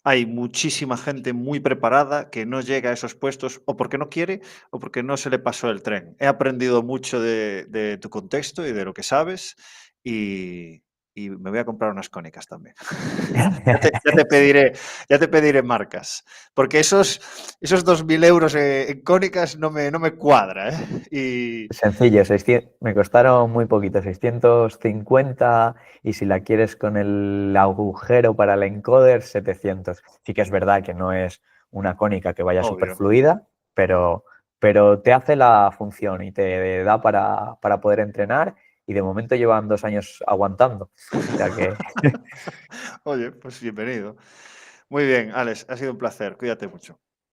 Hay muchísima gente muy preparada que no llega a esos puestos o porque no quiere o porque no se le pasó el tren. He aprendido mucho de tu contexto y de lo que sabes y, y me voy a comprar unas cónicas también. Ya te pediré marcas, porque esos 2.000 euros en cónicas no me cuadra. ¿Eh? Sencillo, 600, me costaron muy poquito, 650 y si la quieres con el agujero para el encoder, 700. Sí que es verdad que no es una cónica que vaya súper Obvio. fluida, pero te hace la función y te da para poder entrenar y de momento llevan 2 años aguantando. O sea que Oye, pues bienvenido. Muy bien, Alex, ha sido un placer. Cuídate mucho.